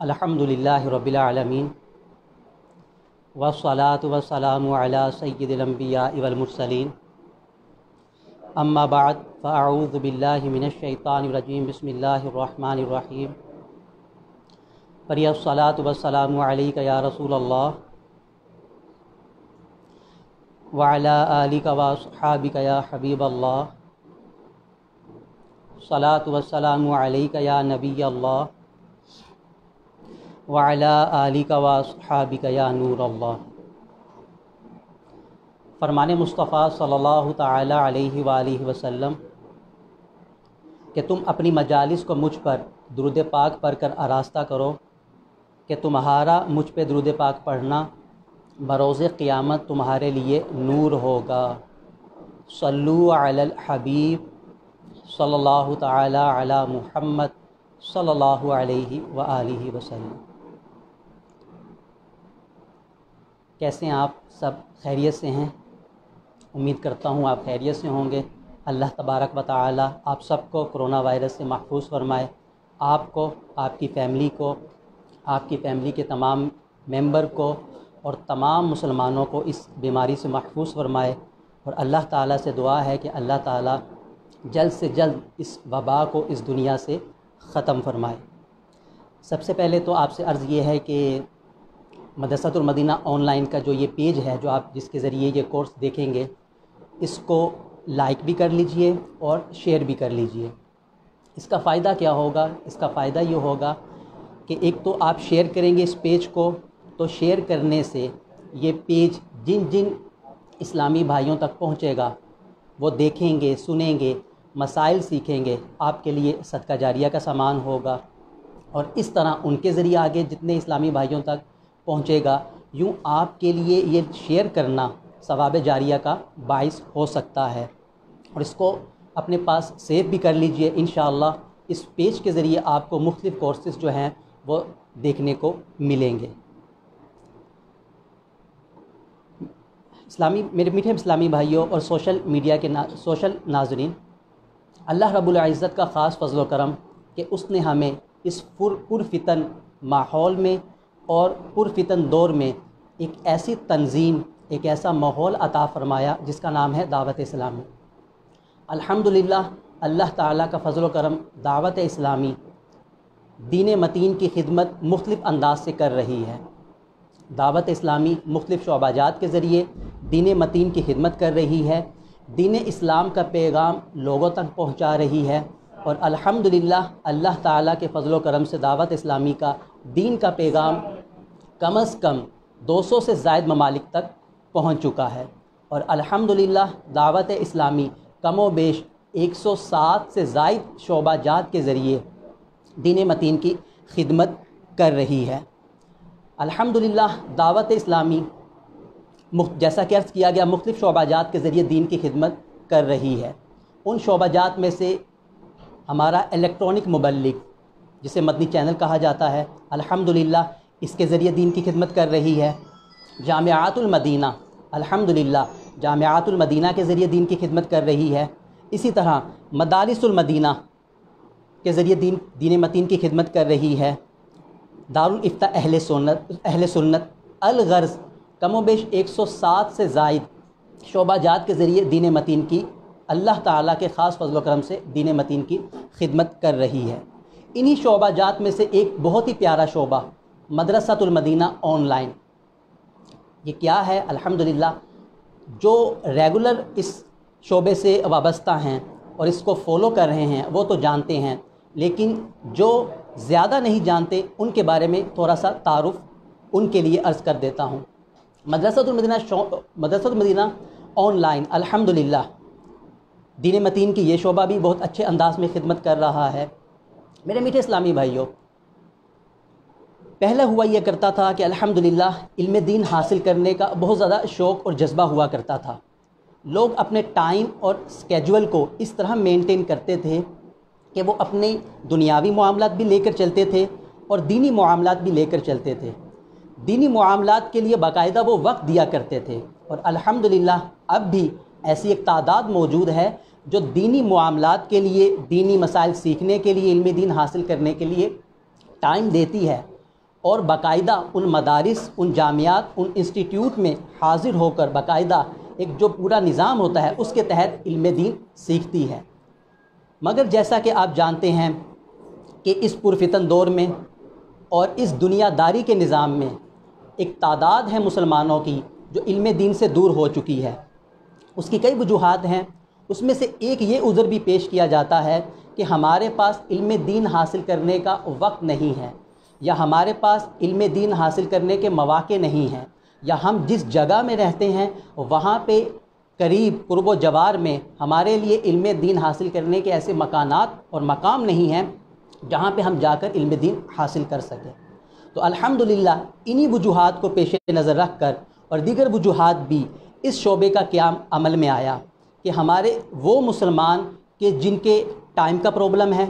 الحمدللہ رب العالمین والصلاة والسلام علی سید الانبیاء والمرسلین اما بعد فاعوذ باللہ من الشیطان الرجیم بسم اللہ الرحمن الرحیم فری الصلاة والسلام علیک یا رسول اللہ وعلی آلک واصحابک یا حبیب اللہ صلاة والسلام علیک یا نبی اللہ وعلی آلک واصحابک یا نور اللہ۔ فرمان مصطفیٰ صلی اللہ تعالی علیہ وآلہ وسلم کہ تم اپنی مجالس کو مجھ پر درود پاک پڑھ کر آراستہ کرو کہ تمہارا مجھ پہ درود پاک پڑھنا بروز قیامت تمہارے لیے نور ہوگا۔ صلو علی الحبیب صلی اللہ تعالی علی محمد صلی اللہ علیہ وآلہ وسلم۔ کیسے ہیں آپ سب؟ خیریت سے ہیں؟ امید کرتا ہوں آپ خیریت سے ہوں گے۔ اللہ تبارک و تعالی آپ سب کو کرونا وائرس سے محفوظ فرمائے، آپ کو، آپ کی فیملی کو، آپ کی فیملی کے تمام ممبر کو اور تمام مسلمانوں کو اس بیماری سے محفوظ فرمائے، اور اللہ تعالیٰ سے دعا ہے کہ اللہ تعالیٰ جلد سے جلد اس وبا کو اس دنیا سے ختم فرمائے۔ سب سے پہلے تو آپ سے عرض یہ ہے کہ مدرسۃ المدینہ آن لائن کا جو یہ پیج ہے، جو آپ جس کے ذریعے یہ کورس دیکھیں گے، اس کو لائک بھی کر لیجئے اور شیئر بھی کر لیجئے۔ اس کا فائدہ کیا ہوگا؟ اس کا فائدہ یہ ہوگا کہ ایک تو آپ شیئر کریں گے اس پیج کو، تو شیئر کرنے سے یہ پیج جن جن اسلامی بھائیوں تک پہنچے گا وہ دیکھیں گے، سنیں گے، مسائل سیکھیں گے، آپ کے لیے صدقہ جاریہ کا سامان ہوگا، اور اس طرح ان کے ذریعے آگے جتنے اسلامی بھائیوں تک پہنچے گا، یوں آپ کے لیے یہ شیئر کرنا ثواب جاریہ کا باعث ہو سکتا ہے۔ اور اس کو اپنے پاس سیو بھی کر لیجئے۔ انشاءاللہ اس پیج کے ذریعے آپ کو مختلف کورسز جو ہیں وہ دیکھنے کو ملیں گے۔ میرے میٹھے اسلامی بھائیوں اور سوشل میڈیا کے سوشل ناظرین، اللہ رب العزت کا خاص فضل و کرم کہ اس نے ہمیں اس پرفتن ماحول میں اور پرفتن دور میں ایک ایسی تنظیم، ایک ایسا ماحول عطا فرمایا جس کا نام ہے دعوت اسلامی۔ الحمدللہ اللہ تعالیٰ کا فضل و کرم، دعوت اسلامی دین متین کی خدمت مختلف انداز سے کر رہی ہے۔ دعوت اسلامی مختلف شعبہ جات کے ذریعے دین متین کی خدمت کر رہی ہے، دین اسلام کا پیغام لوگوں تک پہنچا رہی ہے، اور الحمدللہ اللہ تعالیٰ کے فضل و کرم سے دعوت اسلامی کا دین کا پیغام کم از کم 200 سے زائد ممالک تک پہنچ چکا ہے، اور الحمدللہ دعوت اسلامی کم و بیش 160 سے زائد شعبہ جات کے ذریعے دین متین کی خدمت کر رہی ہے۔ الحمدللہ دعوت اسلامی جیسا کہ عرض کیا گیا مختلف شعبہ جات کے ذریعے دین کی خدمت کر رہی ہے۔ ان شعبہ جات میں سے ہمارا الیکٹرانک مبلغ جسے مدنی چینل کہا جاتا ہے، الحمدللہ اس کے ذریعے دین کی خدمت کر رہی ہے۔ جامعات المدینہ، الحمدللہ جامعات المدینہ کے ذریعے دین کی خدمت کر رہی ہے۔ اسی طرح مدارس المدینہ کے ذریعے دین متین کی خدمت کر رہی ہے۔ دارالافتاء اہل سنت الغرض کم و بیش 160 سے زائد شعبہ جات کے ذریعے دین متین کی اللہ تعالیٰ کے خاص فضل و کرم سے دین متین کی خدمت کر رہی ہے۔ انہی شعبہ جات میں سے ایک بہت ہی پیارا شعبہ مدرسۃ المدینہ آن لائن، یہ کیا ہے؟ الحمدللہ جو ریگولر اس شعبے سے وابستہ ہیں اور اس کو فالو کر رہے ہیں وہ تو جانتے ہیں، لیکن جو زیادہ نہیں جانتے ان کے بارے میں تھوڑا سا تعارف ان کے لیے عرض کر دیتا ہوں۔ مدرسۃ المدینہ آن لائن الحمدللہ دین متین کی یہ شعبہ بھی بہت اچھے انداز میں خدمت کر رہا ہے۔ میرے میٹھے اسلامی بھائیوں، پہلا ہوا یہ کرتا تھا کہ الحمدللہ علم دین حاصل کرنے کا بہت زیادہ شوق اور جذبہ ہوا کرتا تھا۔ لوگ اپنے ٹائم اور اسکیجول کو اس طرح مینٹین کرتے تھے کہ وہ اپنے دنیاوی معاملات بھی لے کر چلتے تھے اور دینی معاملات بھی لے کر چلتے تھے۔ دینی معاملات کے لیے باقاعدہ وہ وقت دیا کرتے تھے، اور الحمدللہ اب بھی ایسی ایک تعداد موجود ہے جو دینی معاملات کے لیے، دینی مسائل سیکھنے کے لیے، علم دین حاصل کرنے کے لیے ٹائم دیتی ہے، اور باقاعدہ ان مدارس، ان جامعات، ان انسٹیٹیوٹ میں حاضر ہو کر باقاعدہ ایک جو پورا نظام ہوتا ہے اس کے تحت علم دین سیکھتی ہے۔ مگر جیسا کہ آپ جانتے ہیں کہ اس پرفتن دور میں اور اس دنیا داری کے نظام میں ایک تعداد ہے مسلمانوں کی جو علم دین سے دور ہو چکی ہے۔ اس کی کئی وجوہات ہیں، اس میں سے ایک یہ عذر بھی پیش کیا جاتا ہے کہ ہمارے پاس علم دین حاصل کرنے کا وقت نہیں ہے، یا ہمارے پاس علم دین حاصل کرنے کے مواقع نہیں ہیں، یا ہم جس جگہ میں رہتے ہیں وہاں پہ قریب قرب و جوار میں ہمارے لیے علم دین حاصل کرنے کے ایسے مکانات اور مقام نہیں ہیں جہاں پہ ہم جا کر علم دین حاصل کر سکیں۔ تو الحمدللہ انہی وجوہات کو پیش نظر رکھ کر اور دیگر وجوہات بھی اس شعبے کا قیام عمل میں آیا کہ ہمارے وہ مسلمان کہ جن کے ٹائم کا پرابلم ہے،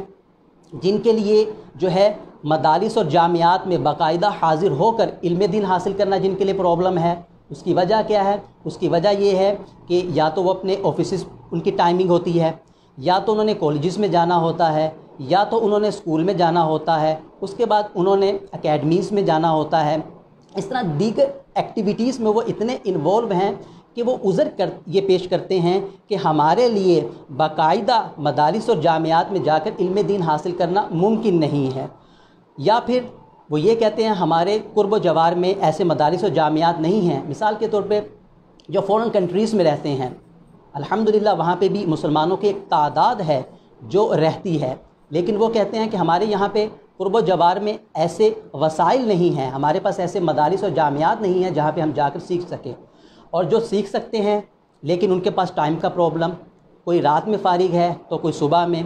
جن کے لیے جو ہے مدارس اور جامعات میں باقاعدہ حاضر ہو کر علم دین حاصل کرنا جن کے لیے پرابلم ہے، اس کی وجہ کیا ہے؟ اس کی وجہ یہ ہے کہ یا تو وہ اپنے آفیسز ان کی ٹائمنگ ہوتی ہے، یا تو انہوں نے کالجز میں جانا ہوتا ہے، یا تو انہوں نے اسکول میں جانا ہوتا ہے، اس کے بعد انہوں نے اکیڈمیز میں جانا ہوتا ہے، اس طرح دیگر ایکٹیویٹیز میں وہ اتنے انوالو ہیں کہ وہ عذر یہ پیش کرتے ہیں کہ ہمارے لیے باقاعدہ مدارس اور جامعات میں جا کر علم دین حاصل کرنا ممکن نہیں ہے، یا پھر وہ یہ کہتے ہیں ہمارے قرب و جوار میں ایسے مدارس و جامعات نہیں ہیں۔ مثال کے طور پہ جو فورن کنٹریز میں رہتے ہیں، الحمدللہ وہاں پہ بھی مسلمانوں کی ایک تعداد ہے جو رہتی ہے، لیکن وہ کہتے ہیں کہ ہمارے یہاں پہ قرب و جوار میں ایسے وسائل نہیں ہیں، ہمارے پاس ایسے مدارس اور جامعات نہیں ہیں جہاں پہ ہم جا کر سیکھ سکیں، اور جو سیکھ سکتے ہیں لیکن ان کے پاس ٹائم کا پرابلم، کوئی رات میں فارغ ہے تو کوئی صبح میں،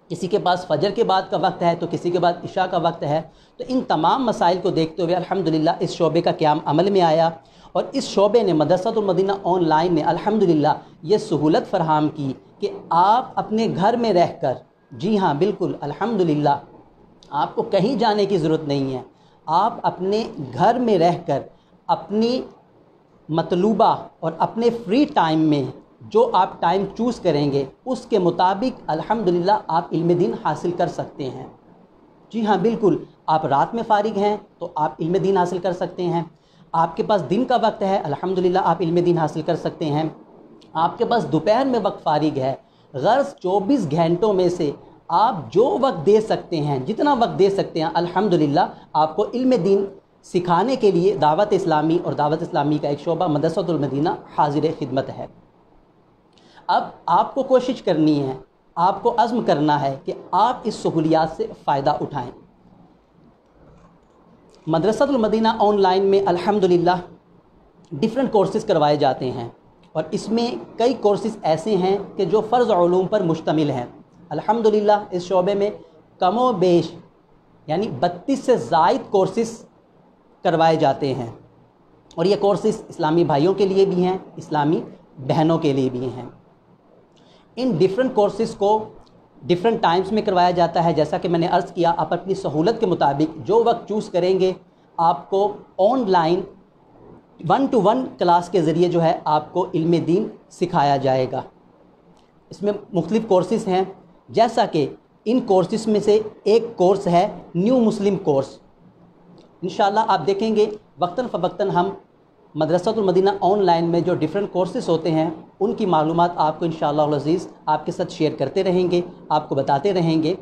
کسی کے پاس فجر کے بعد کا وقت ہے تو کسی کے بعد عشاء کا وقت ہے۔ تو ان تمام مسائل کو دیکھتے ہوئے الحمدللہ اس شعبے کا قیام عمل میں آیا، اور اس شعبے نے مدرسۃ المدینہ آن لائن نے الحمدللہ یہ سہولت فراہم کی کہ آپ اپنے گھر میں رہ کر، جی ہاں بالکل الحمدللہ، آپ کو کہیں جانے کی ضرورت نہیں ہے، آپ اپنے گھر میں رہ کر اپنی مطلوبہ اور اپنے فری ٹائم میں جو آپ ٹائم چوز کریں گے اس کے مطابق الحمدللہ آپ علم دین حاصل کر سکتے ہیں۔ جی ہاں بالکل، آپ رات میں فارغ ہیں تو آپ علم دین حاصل کر سکتے ہیں، آپ کے پاس دن کا وقت ہے الحمدللہ آپ علم دین حاصل کر سکتے ہیں، آپ کے پاس دوپہر میں وقت فارغ ہے، غرض 24 گھنٹوں میں سے آپ جو وقت دے سکتے ہیں، جتنا وقت دے سکتے ہیں، الحمدللہ آپ کو علم دین سکھانے کے لیے دعوت اسلامی اور دعوت اسلامی کا ایک شعبہ مدرسۃ المدینہ حاضر خدمت ہے۔ اب آپ کو کوشش کرنی ہے، آپ کو عزم کرنا ہے کہ آپ اس سہولیات سے فائدہ اٹھائیں۔ مدرسۃ المدینہ آن لائن میں الحمدللہ ڈیفرنٹ کورسز کروائے جاتے ہیں، اور اس میں کئی کورسز ایسے ہیں کہ جو فرض علوم پر مشتمل ہیں۔ الحمدللہ اس شعبے میں کم و بیش یعنی 32 سے زائد کورسز کروائے جاتے ہیں، اور یہ کورسز اسلامی بھائیوں کے لیے بھی ہیں، اسلامی بہنوں کے لیے بھی ہیں۔ ان ڈیفرنٹ کورسز کو ڈیفرنٹ ٹائمز میں کروایا جاتا ہے، جیسا کہ میں نے عرض کیا، آپ اپنی سہولت کے مطابق جو وقت چوز کریں گے آپ کو آن لائن 1-to-1 کلاس کے ذریعے جو ہے آپ کو علم دین سکھایا جائے گا۔ اس میں مختلف کورسز ہیں، جیسا کہ ان کورسز میں سے ایک کورس ہے نیو مسلم کورس۔ انشاءاللہ آپ دیکھیں گے وقتاً فوقتاً ہم مدرسۃ المدینہ آن لائن میں جو ڈیفرنٹ کورسز ہوتے ہیں ان کی معلومات آپ کو انشاءاللہ العزیز آپ کے ساتھ شیئر کرتے رہیں گے، آپ کو بتاتے رہیں گے۔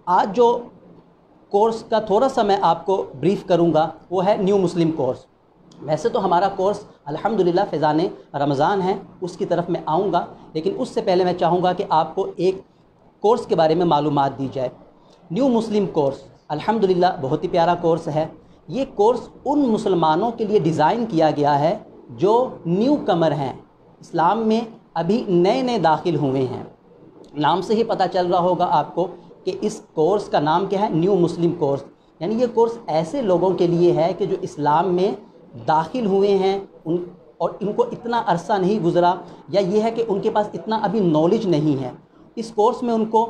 آج جو کورس کا تھوڑا سا میں آپ کو بریف کروں گا وہ ہے نیو مسلم کورس۔ ویسے تو ہمارا کورس الحمدللہ فیضان رمضان ہے، اس کی طرف میں آؤں گا، لیکن اس سے پہلے میں چاہوں گا کہ آپ کو ایک کورس کے بارے میں معلومات دی جائے۔ نیو مسلم کورس الحمدللہ بہت ہی پیارا کورس ہے۔ یہ کورس ان مسلمانوں کے لیے ڈیزائن کیا گیا ہے جو نیو کمر ہیں، اسلام میں ابھی نئے نئے داخل ہوئے ہیں۔ نام سے ہی پتہ چل رہا ہوگا آپ کو کہ اس کورس کا نام کیا ہے، نیو مسلم کورس، یعنی یہ کورس ایسے لوگوں کے لیے ہے کہ جو اسلام میں داخل ہوئے ہیں اور ان کو اتنا عرصہ نہیں گزرا، یا یہ ہے کہ ان کے پاس اتنا ابھی نالج نہیں ہے۔ اس کورس میں ان کو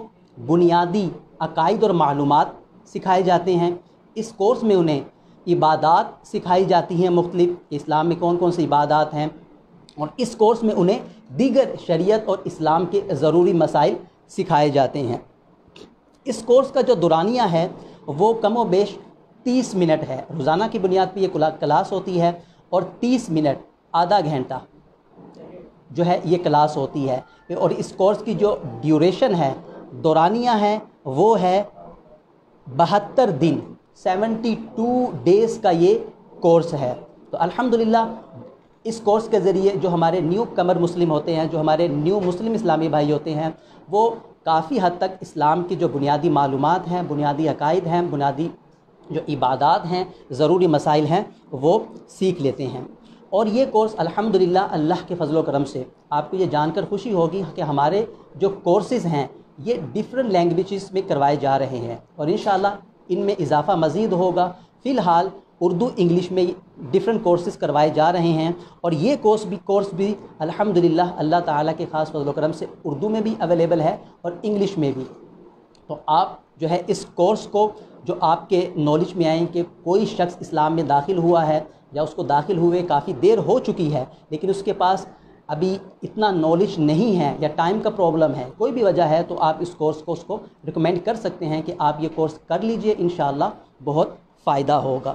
بنیادی عقائد اور معلومات سکھائے جاتے ہیں۔ اس کورس میں انہیں عبادات سکھائی جاتی ہیں مختلف، اسلام میں کون کون سی عبادات ہیں، اور اس کورس میں انہیں دیگر شریعت اور اسلام کے ضروری مسائل سکھائے جاتے ہیں۔ اس کورس کا جو دورانیہ ہے وہ کم و بیش 30 منٹ ہے، روزانہ کی بنیاد پہ یہ کلاس ہوتی ہے، اور 30 منٹ آدھا گھنٹہ جو ہے یہ کلاس ہوتی ہے، اور اس کورس کی جو ڈیوریشن ہے، دورانیہ ہے، وہ ہے 72 دن، 72 ڈیز کا یہ کورس ہے۔ تو الحمدللہ اس کورس کے ذریعے جو ہمارے نیو کمر مسلم ہوتے ہیں، جو ہمارے نیو مسلم اسلامی بھائی ہوتے ہیں، وہ کافی حد تک اسلام کی جو بنیادی معلومات ہیں، بنیادی عقائد ہیں، بنیادی جو عبادات ہیں، ضروری مسائل ہیں، وہ سیکھ لیتے ہیں۔ اور یہ کورس الحمدللہ اللہ کے فضل و کرم سے آپ کو یہ جان کر خوشی ہوگی کہ ہمارے جو کورسز ہیں یہ ڈیفرنٹ لینگویجز میں کروائے جا رہے ہیں، اور انشاءاللہ ان میں اضافہ مزید ہوگا۔ فی الحال اردو انگلش میں ڈیفرنٹ کورسز کروائے جا رہے ہیں، اور یہ کورس بھی الحمدللہ اللہ تعالیٰ کے خاص فضل و کرم سے اردو میں بھی اویلیبل ہے اور انگلش میں بھی۔ تو آپ جو ہے اس کورس کو جو آپ کے نالج میں آئیں کہ کوئی شخص اسلام میں داخل ہوا ہے یا اس کو داخل ہوئے کافی دیر ہو چکی ہے لیکن اس کے پاس ابھی اتنا نالج نہیں ہے یا ٹائم کا پرابلم ہے، کوئی بھی وجہ ہے، تو آپ اس کورس کو اس کو ریکمینڈ کر سکتے ہیں کہ آپ یہ کورس کر لیجئے، انشاءاللہ بہت فائدہ ہوگا۔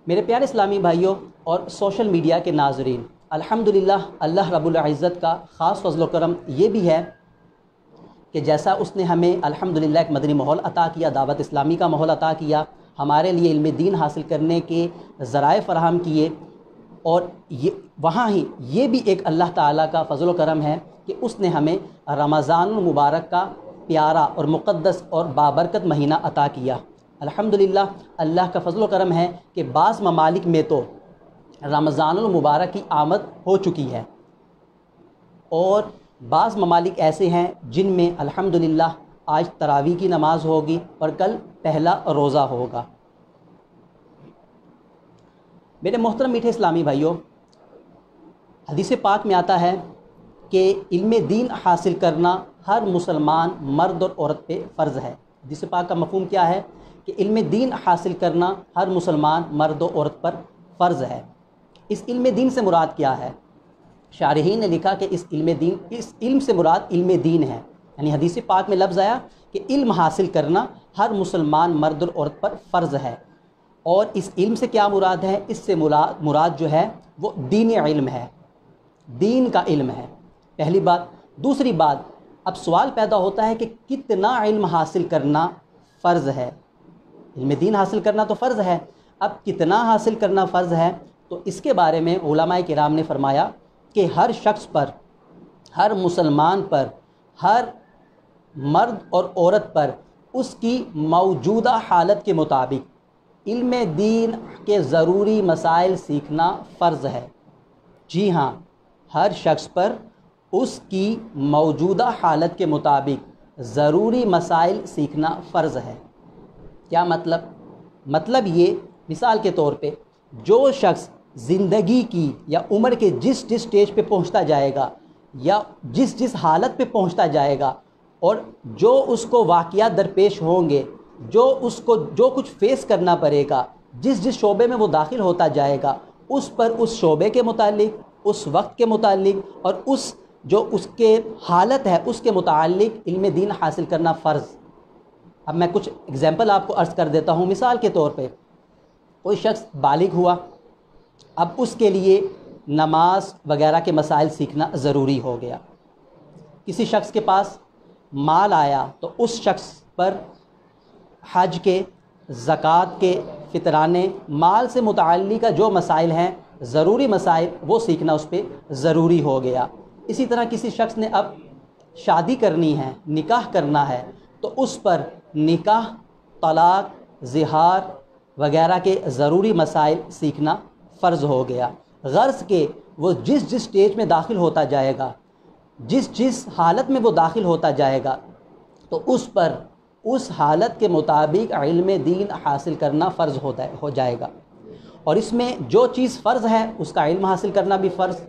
میرے پیارے اسلامی بھائیوں اور سوشل میڈیا کے ناظرین، الحمدللہ اللہ رب العزت کا خاص فضل و کرم یہ بھی ہے کہ جیسا اس نے ہمیں الحمدللہ ایک مدنی ماحول عطا کیا، دعوت اسلامی کا ماحول عطا کیا، ہمارے لیے علم دین حاصل کرنے کے ذرائع فراہم کیے، اور وہاں ہی یہ بھی ایک اللہ تعالیٰ کا فضل و کرم ہے کہ اس نے ہمیں رمضان المبارک کا پیارا اور مقدس اور بابرکت مہینہ عطا کیا۔ الحمدللہ اللہ کا فضل و کرم ہے کہ بعض ممالک میں تو رمضان المبارک کی آمد ہو چکی ہے، اور بعض ممالک ایسے ہیں جن میں الحمدللہ آج تراویح کی نماز ہوگی اور کل پہلا روزہ ہوگا۔ میرے محترم میٹھے اسلامی بھائیوں، حدیث پاک میں آتا ہے کہ علم دین حاصل کرنا ہر مسلمان مرد اور عورت پہ فرض ہے۔ حدیث پاک کا مفہوم کیا ہے کہ علم دین حاصل کرنا ہر مسلمان مرد و عورت پر فرض ہے۔ اس علم دین سے مراد کیا ہے؟ شارحین نے لکھا کہ اس علم سے مراد علم دین ہے، یعنی حدیث پاک میں لفظ آیا کہ علم حاصل کرنا ہر مسلمان مرد اور عورت پر فرض ہے، اور اس علم سے کیا مراد ہے؟ اس سے مراد جو ہے وہ دینی علم ہے، دین کا علم ہے، پہلی بات۔ دوسری بات، اب سوال پیدا ہوتا ہے کہ کتنا علم حاصل کرنا فرض ہے؟ علم دین حاصل کرنا تو فرض ہے، اب کتنا حاصل کرنا فرض ہے؟ تو اس کے بارے میں علماء کرام نے فرمایا کہ ہر شخص پر، ہر مسلمان پر، ہر مرد اور عورت پر اس کی موجودہ حالت کے مطابق علم دین کے ضروری مسائل سیکھنا فرض ہے۔ جی ہاں، ہر شخص پر اس کی موجودہ حالت کے مطابق ضروری مسائل سیکھنا فرض ہے۔ کیا مطلب یہ، مثال کے طور پہ جو شخص زندگی کی یا عمر کے جس سٹیج پہ پہنچتا جائے گا یا جس حالت پہ پہنچتا جائے گا، اور جو اس کو واقعات درپیش ہوں گے، جو کچھ فیس کرنا پڑے گا، جس شعبے میں وہ داخل ہوتا جائے گا، اس پر اس شعبے کے متعلق، اس وقت کے متعلق، اور اس کے حالت ہے اس کے متعلق علم دین حاصل کرنا فرض۔ اب میں کچھ اگزامپل آپ کو عرض کر دیتا ہوں۔ مثال کے طور پہ کوئی شخص بالغ ہوا، اب اس کے لیے نماز وغیرہ کے مسائل سیکھنا ضروری ہو گیا۔ کسی شخص کے پاس مال آیا تو اس شخص پر حج کے، زکوٰۃ کے، فطرانے، مال سے متعلقہ جو مسائل ہیں، ضروری مسائل، وہ سیکھنا اس پہ ضروری ہو گیا۔ اسی طرح کسی شخص نے اب شادی کرنی ہے، نکاح کرنا ہے، تو اس پر نکاح، طلاق، زہار وغیرہ کے ضروری مسائل سیکھنا فرض ہو گیا۔ غرض کہ وہ جس سٹیج میں داخل ہوتا جائے گا، جس حالت میں وہ داخل ہوتا جائے گا، تو اس پر اس حالت کے مطابق علم دین حاصل کرنا فرض ہو جائے گا۔ اور اس میں جو چیز فرض ہے اس کا علم حاصل کرنا بھی فرض،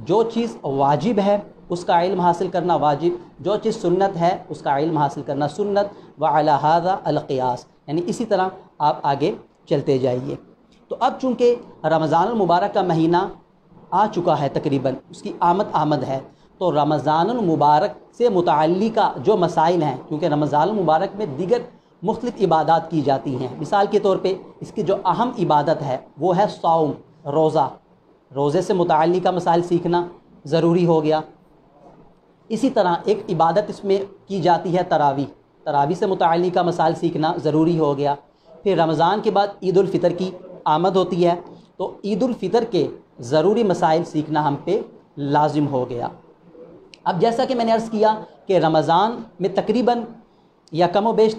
جو چیز واجب ہے اس کا علم حاصل کرنا واجب، جو چیز سنت ہے اس کا علم حاصل کرنا سنت، وعلی ھذا القیاس، یعنی اسی طرح آپ آگے چلتے جائیے۔ تو اب چونکہ رمضان المبارک کا مہینہ آ چکا ہے، تقریباً اس کی آمد ہے، تو رمضان المبارک سے متعلقہ جو مسائل ہیں، کیونکہ رمضان المبارک میں دیگر مختلف عبادات کی جاتی ہیں، مثال کے طور پہ اس کی جو اہم عبادت ہے وہ ہے صوم، روزہ، روزے سے متعلقہ مسائل سیکھنا ضروری ہو گیا۔ اسی طرح ایک عبادت اس میں کی جاتی ہے تراویح، تراویح سے متعلقہ مسائل سیکھنا ضروری ہو گیا۔ پھر رمضان کے بعد عید الفطر کی آمد ہوتی ہے، تو عید الفطر کے ضروری مسائل سیکھنا ہم پہ لازم ہو گیا۔ اب جیسا کہ میں نے عرض کیا کہ رمضان میں تقریباً یا کم و بیش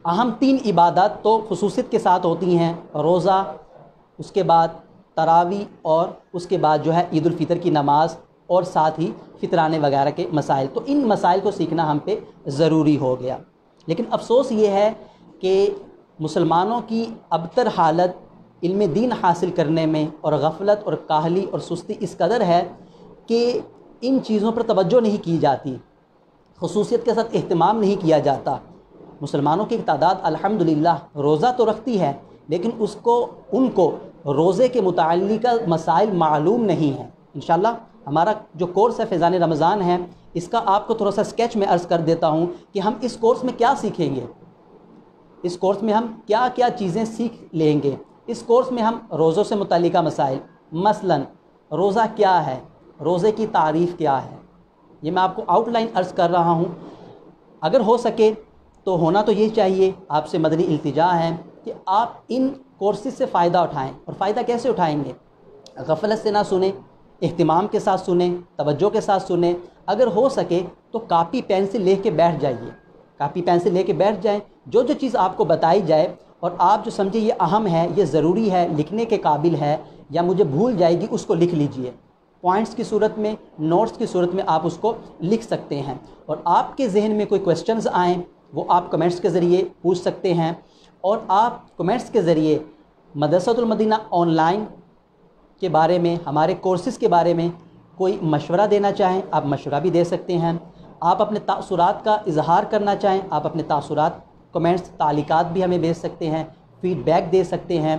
اہم 3 عبادات تو خصوصیت کے ساتھ ہوتی ہیں، روزہ، اس کے بعد تراویح، اور اس کے بعد جو ہے عید الفطر کی نماز، اور ساتھ ہی فطرانے وغیرہ کے مسائل۔ تو ان مسائل کو سیکھنا ہم پہ ضروری ہو گیا۔ لیکن افسوس یہ ہے کہ مسلمانوں کی ابتر حالت علم دین حاصل کرنے میں اور غفلت اور کاہلی اور سستی اس قدر ہے کہ ان چیزوں پر توجہ نہیں کی جاتی، خصوصیت کے ساتھ اہتمام نہیں کیا جاتا۔ مسلمانوں کی تعداد الحمدللہ روزہ تو رکھتی ہے، لیکن ان کو روزے کے متعلقہ مسائل معلوم نہیں ہیں۔ انشاءاللہ ہمارا جو کورس ہے فیضان رمضان ہے، اس کا آپ کو تھوڑا سا اسکیچ میں عرض کر دیتا ہوں کہ ہم اس کورس میں کیا سیکھیں گے، اس کورس میں ہم کیا کیا چیزیں سیکھ لیں گے۔ اس کورس میں ہم روزوں سے متعلقہ مسائل، مثلا روزہ کیا ہے، روزے کی تعریف کیا ہے، یہ میں آپ کو آؤٹ لائن عرض کر رہا ہوں۔ اگر ہو سکے تو ہونا تو یہ چاہیے، آپ سے مدنی التجا ہے کہ آپ ان کورسز سے فائدہ اٹھائیں۔ اور فائدہ کیسے اٹھائیں گے؟ غفلت سے نہ سنیں، اہتمام کے ساتھ سنیں، توجہ کے ساتھ سنیں۔ اگر ہو سکے تو کاپی پینسل لے کے بیٹھ جائیے، کاپی پینسل لے کے بیٹھ جائیں، جو چیز آپ کو بتائی جائے اور آپ جو سمجھے یہ اہم ہے، یہ ضروری ہے، لکھنے کے قابل ہے یا مجھے بھول جائے گی، اس کو لکھ لیجئے۔ پوائنٹس کی صورت میں، نوٹس کی صورت میں آپ اس کو لکھ سکتے ہیں۔ اور آپ کے ذہن میں کوئی کویسچنز آئیں وہ آپ کمنٹس کے ذریعے پوچھ سکتے ہیں، اور آپ کمنٹس کے ذریعے مدرسۃ المدینہ آن لائن کے بارے میں، ہمارے کورسز کے بارے میں کوئی مشورہ دینا چاہیں آپ مشورہ بھی دے سکتے ہیں۔ آپ اپنے تاثرات کا اظہار کرنا چاہیں آپ اپنے تاثرات، کمنٹس، تعلیقات بھی ہمیں بھیج سکتے ہیں، فیڈ بیک دے سکتے ہیں۔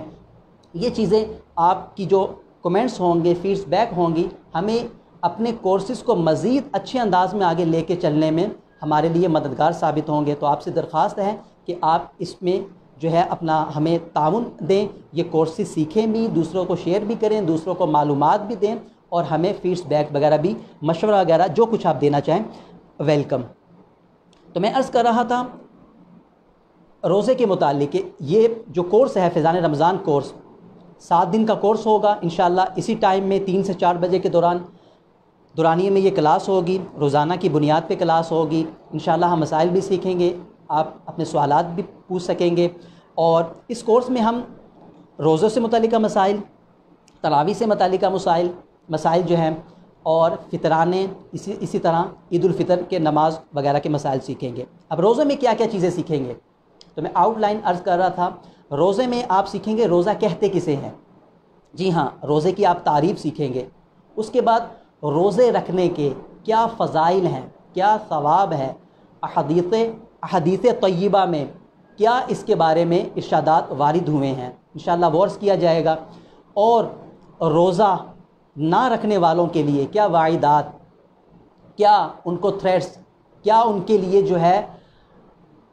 یہ چیزیں آپ کی جو کمنٹس ہوں گے، فیڈ بیک ہوں گی، ہمیں اپنے کورسز کو مزید اچھے انداز میں آگے لے کے چلنے میں ہمارے لیے مددگار ثابت ہوں گے۔ تو آپ سے درخواست ہے کہ آپ اس میں جو ہے اپنا ہمیں تعاون دیں، یہ کورسز سیکھیں بھی، دوسروں کو شیئر بھی کریں، دوسروں کو معلومات بھی دیں، اور ہمیں فیڈ بیک وغیرہ بھی، مشورہ وغیرہ جو کچھ آپ دینا چاہیں ویلکم۔ تو میں عرض کر رہا تھا روزے کے متعلق کہ یہ جو کورس ہے فیضان رمضان کورس 7 دن کا کورس ہوگا انشاءاللہ، اسی ٹائم میں 3 سے 4 بجے کے دورانیے میں یہ کلاس ہوگی، روزانہ کی بنیاد پہ کلاس ہوگی۔ انشاءاللہ ہم مسائل بھی سیکھیں گے، آپ اپنے سوالات بھی پوچھ سکیں گے، اور اس کورس میں ہم روزوں سے متعلقہ مسائل، تراویح سے متعلقہ مسائل جو ہیں، اور فطرانے، اسی طرح عید الفطر کے نماز وغیرہ کے مسائل سیکھیں گے۔ اب روزے میں کیا کیا چیزیں سیکھیں گے؟ تو میں آؤٹ لائن عرض کر رہا تھا، روزے میں آپ سیکھیں گے روزہ کہتے کسے ہیں، جی ہاں، روزے کی آپ تعریف سیکھیں گے۔ اس کے بعد روزے رکھنے کے کیا فضائل ہیں، کیا ثواب ہے، احادیث طیبہ میں کیا اس کے بارے میں ارشادات وارد ہوئے ہیں، انشاءاللہ وہ عرض کیا جائے گا۔ اور روزہ نہ رکھنے والوں کے لیے کیا وعیدات، کیا ان کو تھریٹس، کیا ان کے لیے جو ہے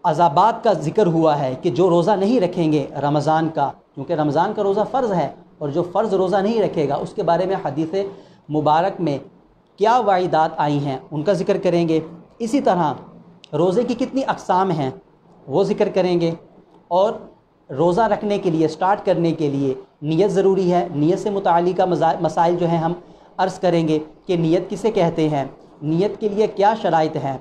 عذابات کا ذکر ہوا ہے کہ جو روزہ نہیں رکھیں گے رمضان کا، کیونکہ رمضان کا روزہ فرض ہے، اور جو فرض روزہ نہیں رکھے گا اس کے بارے میں حدیث مبارک میں کیا وعیدات آئی ہیں ان کا ذکر کریں گے۔ اسی طرح روزے کی کتنی اقسام ہیں وہ ذکر کریں گے، اور روزہ رکھنے کے لیے، سٹارٹ کرنے کے لیے نیت ضروری ہے، نیت سے متعلقہ مسائل جو ہیں ہم عرض کریں گے کہ نیت کسے کہتے ہیں، نیت کے لیے کیا شرائط ہیں،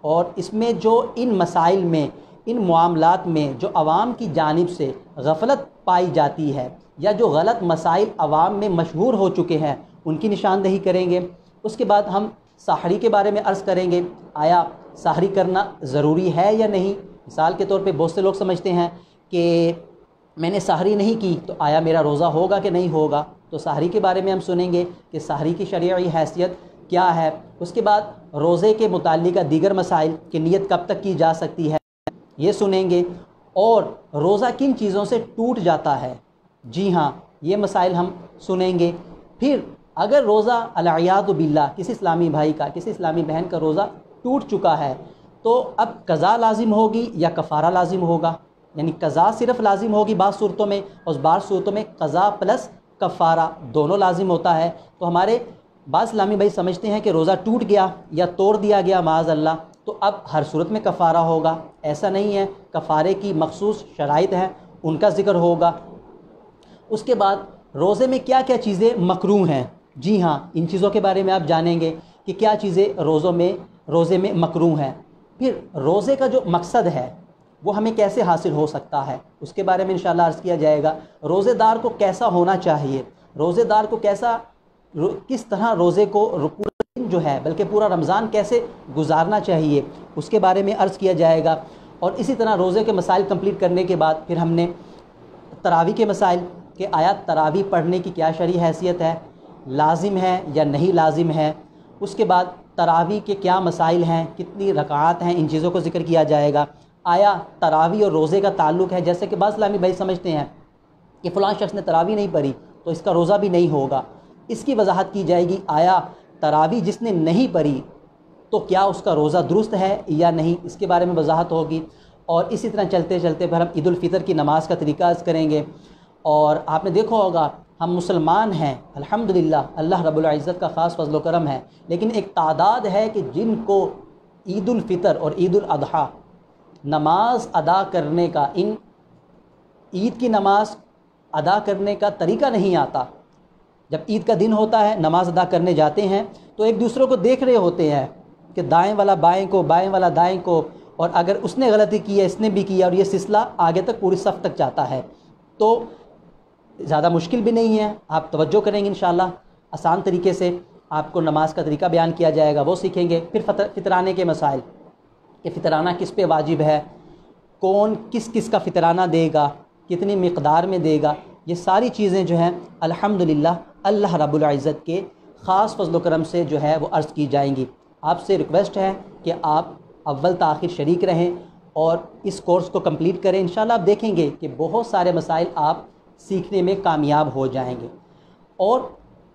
اور اس میں جو ان مسائل میں، ان معاملات میں جو عوام کی جانب سے غفلت پائی جاتی ہے، یا جو غلط مسائل عوام میں مشہور ہو چکے ہیں ان کی نشاندہی کریں گے۔ اس کے بعد ہم سحری کے بارے میں عرض کریں گے، آیا سحری کرنا ضروری ہے یا نہیں۔ مثال کے طور پہ بہت سے لوگ سمجھتے ہیں کہ میں نے سحری نہیں کی تو آیا میرا روزہ ہوگا کہ نہیں ہوگا، تو سحری کے بارے میں ہم سنیں گے کہ سحری کی شرعی حیثیت کیا ہے۔ اس کے بعد روزے کے متعلقہ دیگر مسائل کہ نیت کب تک کی جا سکتی ہے یہ سنیں گے، اور روزہ کن چیزوں سے ٹوٹ جاتا ہے، جی ہاں یہ مسائل ہم سنیں گے۔ پھر اگر روزہ العیاذ باللہ کسی اسلامی بھائی کا، کسی اسلامی بہن کا روزہ ٹوٹ چکا ہے تو اب قضا لازم ہوگی یا کفارہ لازم ہوگا؟ یعنی قضا صرف لازم ہوگی بعض صورتوں میں، اور بعض صورتوں میں قضا پلس کفارہ دونوں لازم ہوتا ہے۔ تو ہمارے بعض اسلامی بھائی سمجھتے ہیں کہ روزہ ٹوٹ گیا یا توڑ دیا گیا معاذ اللہ تو اب ہر صورت میں کفارہ ہوگا، ایسا نہیں ہے۔ کفارے کی مخصوص شرائط ہیں، ان کا ذکر ہوگا۔ اس کے بعد روزے میں کیا کیا چیزیں مکروہ ہیں، جی ہاں ان چیزوں کے بارے میں آپ جانیں گے کہ کیا چیزیں روزے میں مکروہ ہیں۔ پھر روزے کا جو مقصد ہے وہ ہمیں کیسے حاصل ہو سکتا ہے، اس کے بارے میں انشاءاللہ عرض کیا جائے گا۔ روزے دار کو کیسا ہونا چاہیے، روزے دار کو کس طرح روزے کو پورا دن جو ہے بلکہ پورا رمضان کیسے گزارنا چاہیے، اس کے بارے میں عرض کیا جائے گا۔ اور اسی طرح روزے کے مسائل کمپلیٹ کرنے کے بعد پھر ہم نے تراویح کے مسائل کہ آیا تراویح پڑھنے کی کیا شرعی حیثیت ہے، لازم ہے یا نہیں لازم ہے۔ اس کے بعد تراویح کے کیا مسائل ہیں، کتنی رکعات ہیں، ان چیزوں کو ذکر کیا جائے گا۔ آیا تراویح اور روزے کا تعلق ہے، جیسے کہ بعض اسلامی بھائی سمجھتے ہیں کہ فلاں شخص نے تراویح نہیں پڑھی تو اس کا روزہ بھی نہیں ہوگا، اس کی وضاحت کی جائے گی۔ آیا تراویح جس نے نہیں پڑھی تو کیا اس کا روزہ درست ہے یا نہیں، اس کے بارے میں وضاحت ہوگی۔ اور اسی طرح چلتے چلتے پھر ہم عید الفطر کی نماز کا طریقہ عرض کریں گے۔ اور آپ نے دیکھا ہوگا ہم مسلمان ہیں الحمدللہ، اللہ رب العزت کا خاص فضل و کرم ہے، لیکن ایک تعداد ہے کہ جن کو عید الفطر اور عید الاضحیٰ نماز ادا کرنے کا، ان عید کی نماز ادا کرنے کا طریقہ نہیں آتا۔ جب عید کا دن ہوتا ہے نماز ادا کرنے جاتے ہیں تو ایک دوسرے کو دیکھ رہے ہوتے ہیں کہ دائیں والا بائیں کو، بائیں والا دائیں کو، اور اگر اس نے غلطی کی ہے اس نے بھی کیا، اور یہ سلسلہ آگے تک پوری صف تک جاتا ہے۔ تو زیادہ مشکل بھی نہیں ہے، آپ توجہ کریں گے انشاءاللہ آسان طریقے سے آپ کو نماز کا طریقہ بیان کیا جائے گا، وہ سیکھیں گے۔ پھر فطرانے کے مسائل کہ فطرانہ کس پہ واجب ہے، کون کس کس کا فطرانہ دے گا، کتنی مقدار میں دے گا، یہ ساری چیزیں جو ہیں الحمدللہ اللہ رب العزت کے خاص فضل و کرم سے جو ہے وہ عرض کی جائیں گی۔ آپ سے ریکویسٹ ہے کہ آپ اول تا آخر شریک رہیں اور اس کورس کو کمپلیٹ کریں، انشاءاللہ آپ دیکھیں گے کہ بہت سارے مسائل آپ سیکھنے میں کامیاب ہو جائیں گے۔ اور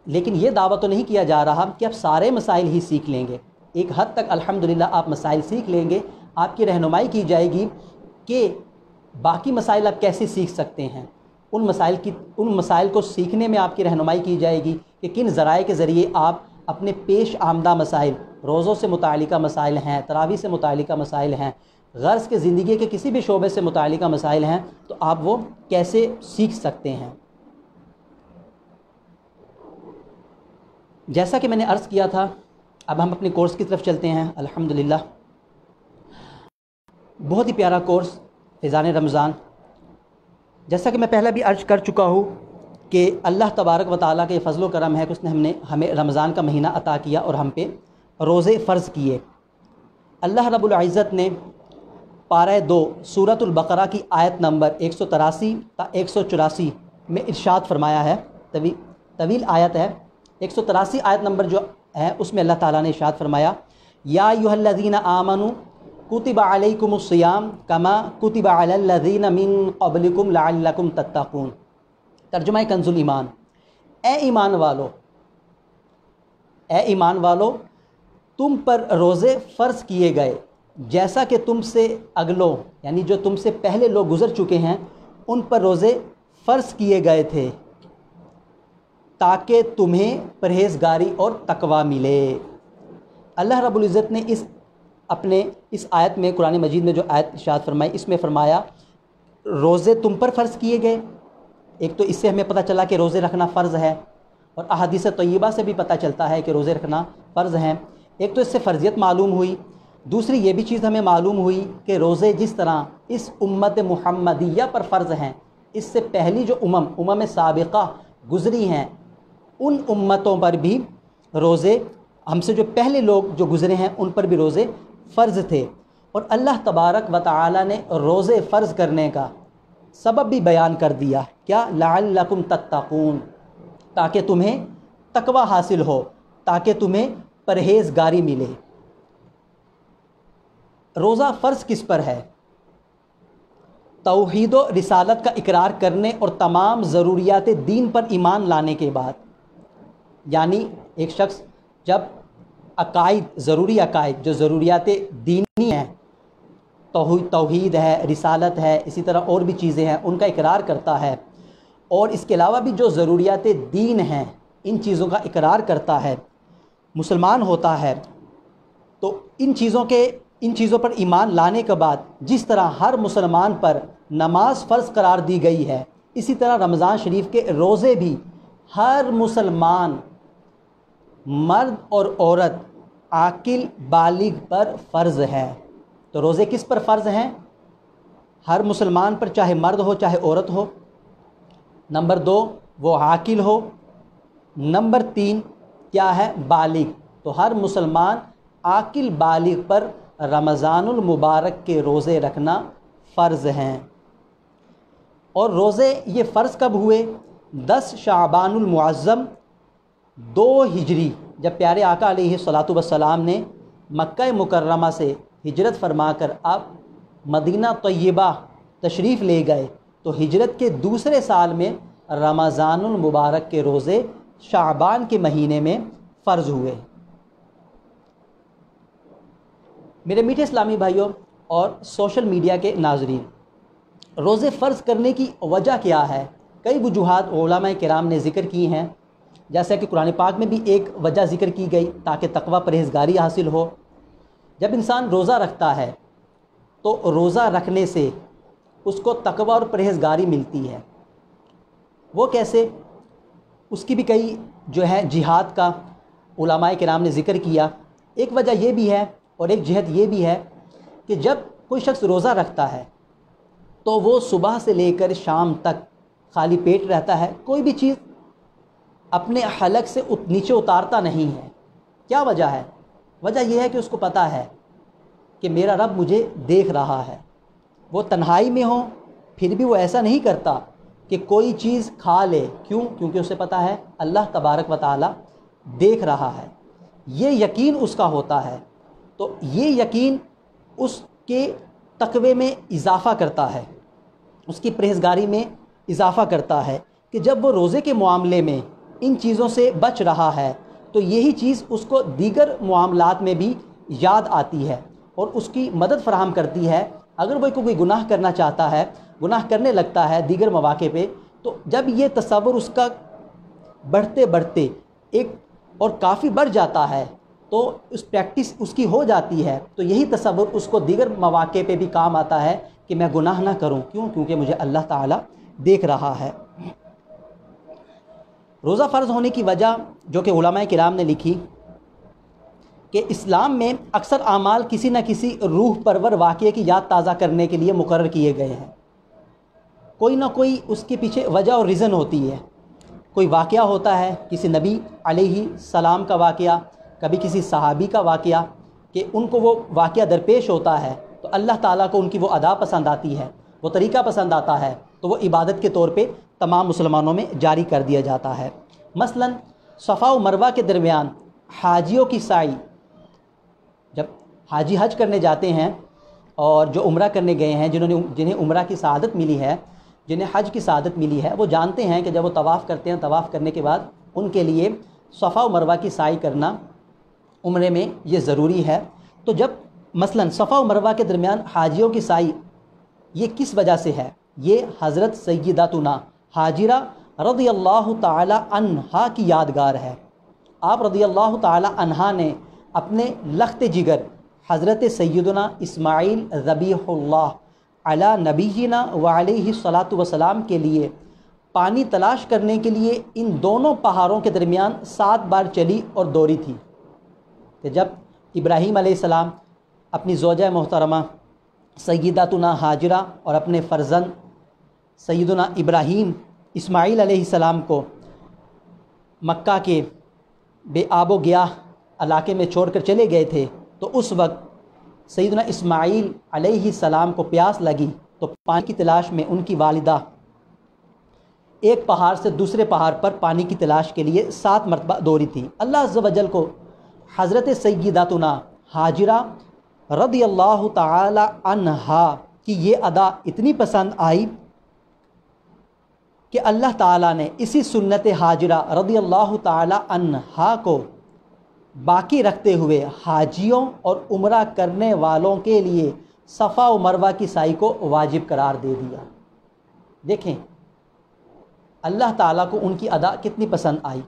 لیکن یہ دعویٰ تو نہیں کیا جا رہا کہ آپ سارے مسائل ہی سیکھ لیں گے، ایک حد تک الحمدللہ آپ مسائل سیکھ لیں گے، آپ کی رہنمائی کی جائے گی کہ باقی مسائل آپ کیسے سیکھ سکتے ہیں، ان مسائل کو سیکھنے میں آپ کی رہنمائی کی جائے گی کہ کن ذرائع کے ذریعے آپ اپنے پیش آمدہ مسائل، روزوں سے متعلقہ مسائل ہیں، تراویح سے متعلقہ مسائل ہیں، غرض کے زندگی کے کسی بھی شعبے سے متعلقہ مسائل ہیں، تو آپ وہ کیسے سیکھ سکتے ہیں۔ جیسا کہ میں نے عرض کیا تھا، اب ہم اپنے کورس کی طرف چلتے ہیں۔ الحمدللہ بہت ہی پیارا کورس فیضان رمضان، جیسا کہ میں پہلے بھی عرض کر چکا ہوں کہ اللہ تبارک و تعالیٰ کے فضل و کرم ہے کہ اس نے ہمیں رمضان کا مہینہ عطا کیا اور ہم پہ روزے فرض کیے۔ اللہ رب العزت نے پارہ 2 سورۃ البقرہ کی آیت نمبر 183 تا 184 میں ارشاد فرمایا ہے، طویل آیت ہے، 183 آیت نمبر جو ہے اس میں اللہ تعالیٰ نے ارشاد فرمایا، یا ایھا الذین آمنوا کتب علیکم الصیام کما کتب علی الذین من قبلکم لعلکم تتقون۔ ترجمہ کنز الایمان، اے ایمان والو تم پر روزے فرض کیے گئے جیسا کہ تم سے اگلوں یعنی جو تم سے پہلے لوگ گزر چکے ہیں ان پر روزے فرض کیے گئے تھے تاکہ تمہیں پرہیزگاری اور تقوی ملے۔ اللہ رب العزت نے اس آیت میں، قرآن مجید میں جو آیت ارشاد فرمائی، اس میں فرمایا روزے تم پر فرض کیے گئے۔ ایک تو اس سے ہمیں پتہ چلا کہ روزے رکھنا فرض ہے، اور احادیث طیبہ سے بھی پتہ چلتا ہے کہ روزے رکھنا فرض ہیں۔ ایک تو اس سے فرضیت معلوم ہوئی، دوسری یہ بھی چیز ہمیں معلوم ہوئی کہ روزے جس طرح اس امت محمدیہ پر فرض ہیں، اس سے پہلی جو امم سابقہ گزری ہیں ان امتوں پر بھی روزے، ہم سے جو پہلے لوگ جو گزرے ہیں ان پر بھی روزے فرض تھے۔ اور اللہ تبارک و تعالی نے روزے فرض کرنے کا سبب بھی بیان کر دیا، کیا؟ لعلکم تتقون، تاکہ تمہیں تقوی حاصل ہو، تاکہ تمہیں پرہیزگاری ملے۔ روزہ فرض کس پر ہے؟ توحید و رسالت کا اقرار کرنے اور تمام ضروریات دین پر ایمان لانے کے بعد، یعنی ایک شخص جب عقائد، ضروری عقائد جو ضروریات دینی ہیں، توحید ہے، رسالت ہے، اسی طرح اور بھی چیزیں ہیں، ان کا اقرار کرتا ہے، اور اس کے علاوہ بھی جو ضروریات دین ہیں ان چیزوں کا اقرار کرتا ہے، مسلمان ہوتا ہے، تو ان چیزوں پر ایمان لانے کے بعد جس طرح ہر مسلمان پر نماز فرض قرار دی گئی ہے، اسی طرح رمضان شریف کے روزے بھی ہر مسلمان مرد اور عورت عاقل بالغ پر فرض ہے۔ تو روزے کس پر فرض ہیں؟ ہر مسلمان پر، چاہے مرد ہو چاہے عورت ہو۔ نمبر 2 وہ عاقل ہو۔ نمبر 3 کیا ہے؟ بالغ۔ تو ہر مسلمان عاقل بالغ پر رمضان المبارک کے روزے رکھنا فرض ہیں۔ اور روزے یہ فرض کب ہوئے؟ 10 شعبان المعظم 2 ہجری، جب پیارے آقا علیہ الصلاۃ والسلام نے مکہ مکرمہ سے ہجرت فرما کر اب مدینہ طیبہ تشریف لے گئے، تو ہجرت کے دوسرے سال میں رمضان المبارک کے روزے شعبان کے مہینے میں فرض ہوئے۔ میرے میٹھے اسلامی بھائیوں اور سوشل میڈیا کے ناظرین، روزے فرض کرنے کی وجہ کیا ہے؟ کئی وجوہات علماء کرام نے ذکر کی ہیں، جیسا کہ قرآن پاک میں بھی ایک وجہ ذکر کی گئی تاکہ تقوی پرہیزگاری حاصل ہو۔ جب انسان روزہ رکھتا ہے تو روزہ رکھنے سے اس کو تقوی اور پرہیزگاری ملتی ہے۔ وہ کیسے؟ اس کی بھی کئی جو ہے جہاد کا علماء کرام نے ذکر کیا۔ ایک وجہ یہ بھی ہے اور ایک جہت یہ بھی ہے کہ جب کوئی شخص روزہ رکھتا ہے تو وہ صبح سے لے کر شام تک خالی پیٹ رہتا ہے، کوئی بھی چیز اپنے حلق سے نیچے اتارتا نہیں ہے۔ کیا وجہ ہے؟ وجہ یہ ہے کہ اس کو پتہ ہے کہ میرا رب مجھے دیکھ رہا ہے۔ وہ تنہائی میں ہو پھر بھی وہ ایسا نہیں کرتا کہ کوئی چیز کھا لے۔ کیوں؟ کیونکہ اسے پتہ ہے اللہ تبارک و تعالی دیکھ رہا ہے، یہ یقین اس کا ہوتا ہے۔ تو یہ یقین اس کے تقوی میں اضافہ کرتا ہے، اس کی پرہیزگاری میں اضافہ کرتا ہے کہ جب وہ روزے کے معاملے میں ان چیزوں سے بچ رہا ہے تو یہی چیز اس کو دیگر معاملات میں بھی یاد آتی ہے اور اس کی مدد فراہم کرتی ہے۔ اگر وہ کوئی گناہ کرنا چاہتا ہے، گناہ کرنے لگتا ہے دیگر مواقع پہ، تو جب یہ تصور اس کا بڑھتے بڑھتے ایک اور کافی بڑھ جاتا ہے تو اس پریکٹس اس کی ہو جاتی ہے، تو یہی تصور اس کو دیگر مواقع پہ بھی کام آتا ہے کہ میں گناہ نہ کروں۔ کیوں؟ کیونکہ مجھے اللہ تعالیٰ دیکھ رہا ہے۔ روزہ فرض ہونے کی وجہ جو کہ علماء کرام نے لکھی کہ اسلام میں اکثر اعمال کسی نہ کسی روح پرور واقعے کی یاد تازہ کرنے کے لیے مقرر کیے گئے ہیں۔ کوئی نہ کوئی اس کے پیچھے وجہ اور ریزن ہوتی ہے۔ کوئی واقعہ ہوتا ہے، کسی نبی علیہ السلام کا واقعہ، کبھی کسی صحابی کا واقعہ، کہ ان کو وہ واقعہ درپیش ہوتا ہے تو اللہ تعالیٰ کو ان کی وہ ادا پسند آتی ہے، وہ طریقہ پسند آتا ہے، تو وہ عبادت کے طور پہ تمام مسلمانوں میں جاری کر دیا جاتا ہے۔ مثلا صفا و مروہ کے درمیان حاجیوں کی سعی، جب حاجی حج کرنے جاتے ہیں اور جو عمرہ کرنے گئے ہیں، جنہیں عمرہ کی سعادت ملی ہے، جنہیں حج کی سعادت ملی ہے، وہ جانتے ہیں کہ جب وہ طواف کرتے ہیں، طواف کرنے کے بعد ان کے لیے صفا و مروہ کی سعی کرنا عمرے میں یہ ضروری ہے۔ تو جب مثلا صفا و مروہ کے درمیان حاجیوں کی سعی یہ کس وجہ سے ہے؟ یہ حضرت سیداتنا حاجرہ رضی اللہ تعالی عنہا کی یادگار ہے۔ آپ رضی اللہ تعالی عنہا نے اپنے لخت جگر حضرت سیدنا اسماعیل ذبیح اللہ علی نبینا وعلیہ الصلاۃ والسلام کے لیے پانی تلاش کرنے کے لیے ان دونوں پہاڑوں کے درمیان 7 بار چلی اور دوڑی تھی کہ جب ابراہیم علیہ السلام اپنی زوجہ محترمہ سیداتنا حاجرہ اور اپنے فرزند سیدنا ابراہیم اسماعیل علیہ السلام کو مکہ کے بے آب و گیاہ علاقے میں چھوڑ کر چلے گئے تھے، تو اس وقت سیدنا اسماعیل علیہ السلام کو پیاس لگی تو پانی کی تلاش میں ان کی والدہ ایک پہاڑ سے دوسرے پہاڑ پر پانی کی تلاش کے لیے 7 مرتبہ دوڑی تھی۔ اللہ عز و جل کو حضرت سیداتنا حاجرہ رضی اللہ تعالی عنہا کی یہ ادا اتنی پسند آئی کہ اللہ تعالیٰ نے اسی سنت حاجرہ رضی اللہ تعالیٰ عنہا کو باقی رکھتے ہوئے حاجیوں اور عمرہ کرنے والوں کے لیے صفا و مروہ کی سعی کو واجب قرار دے دیا۔ دیکھیں اللہ تعالیٰ کو ان کی ادا کتنی پسند آئی۔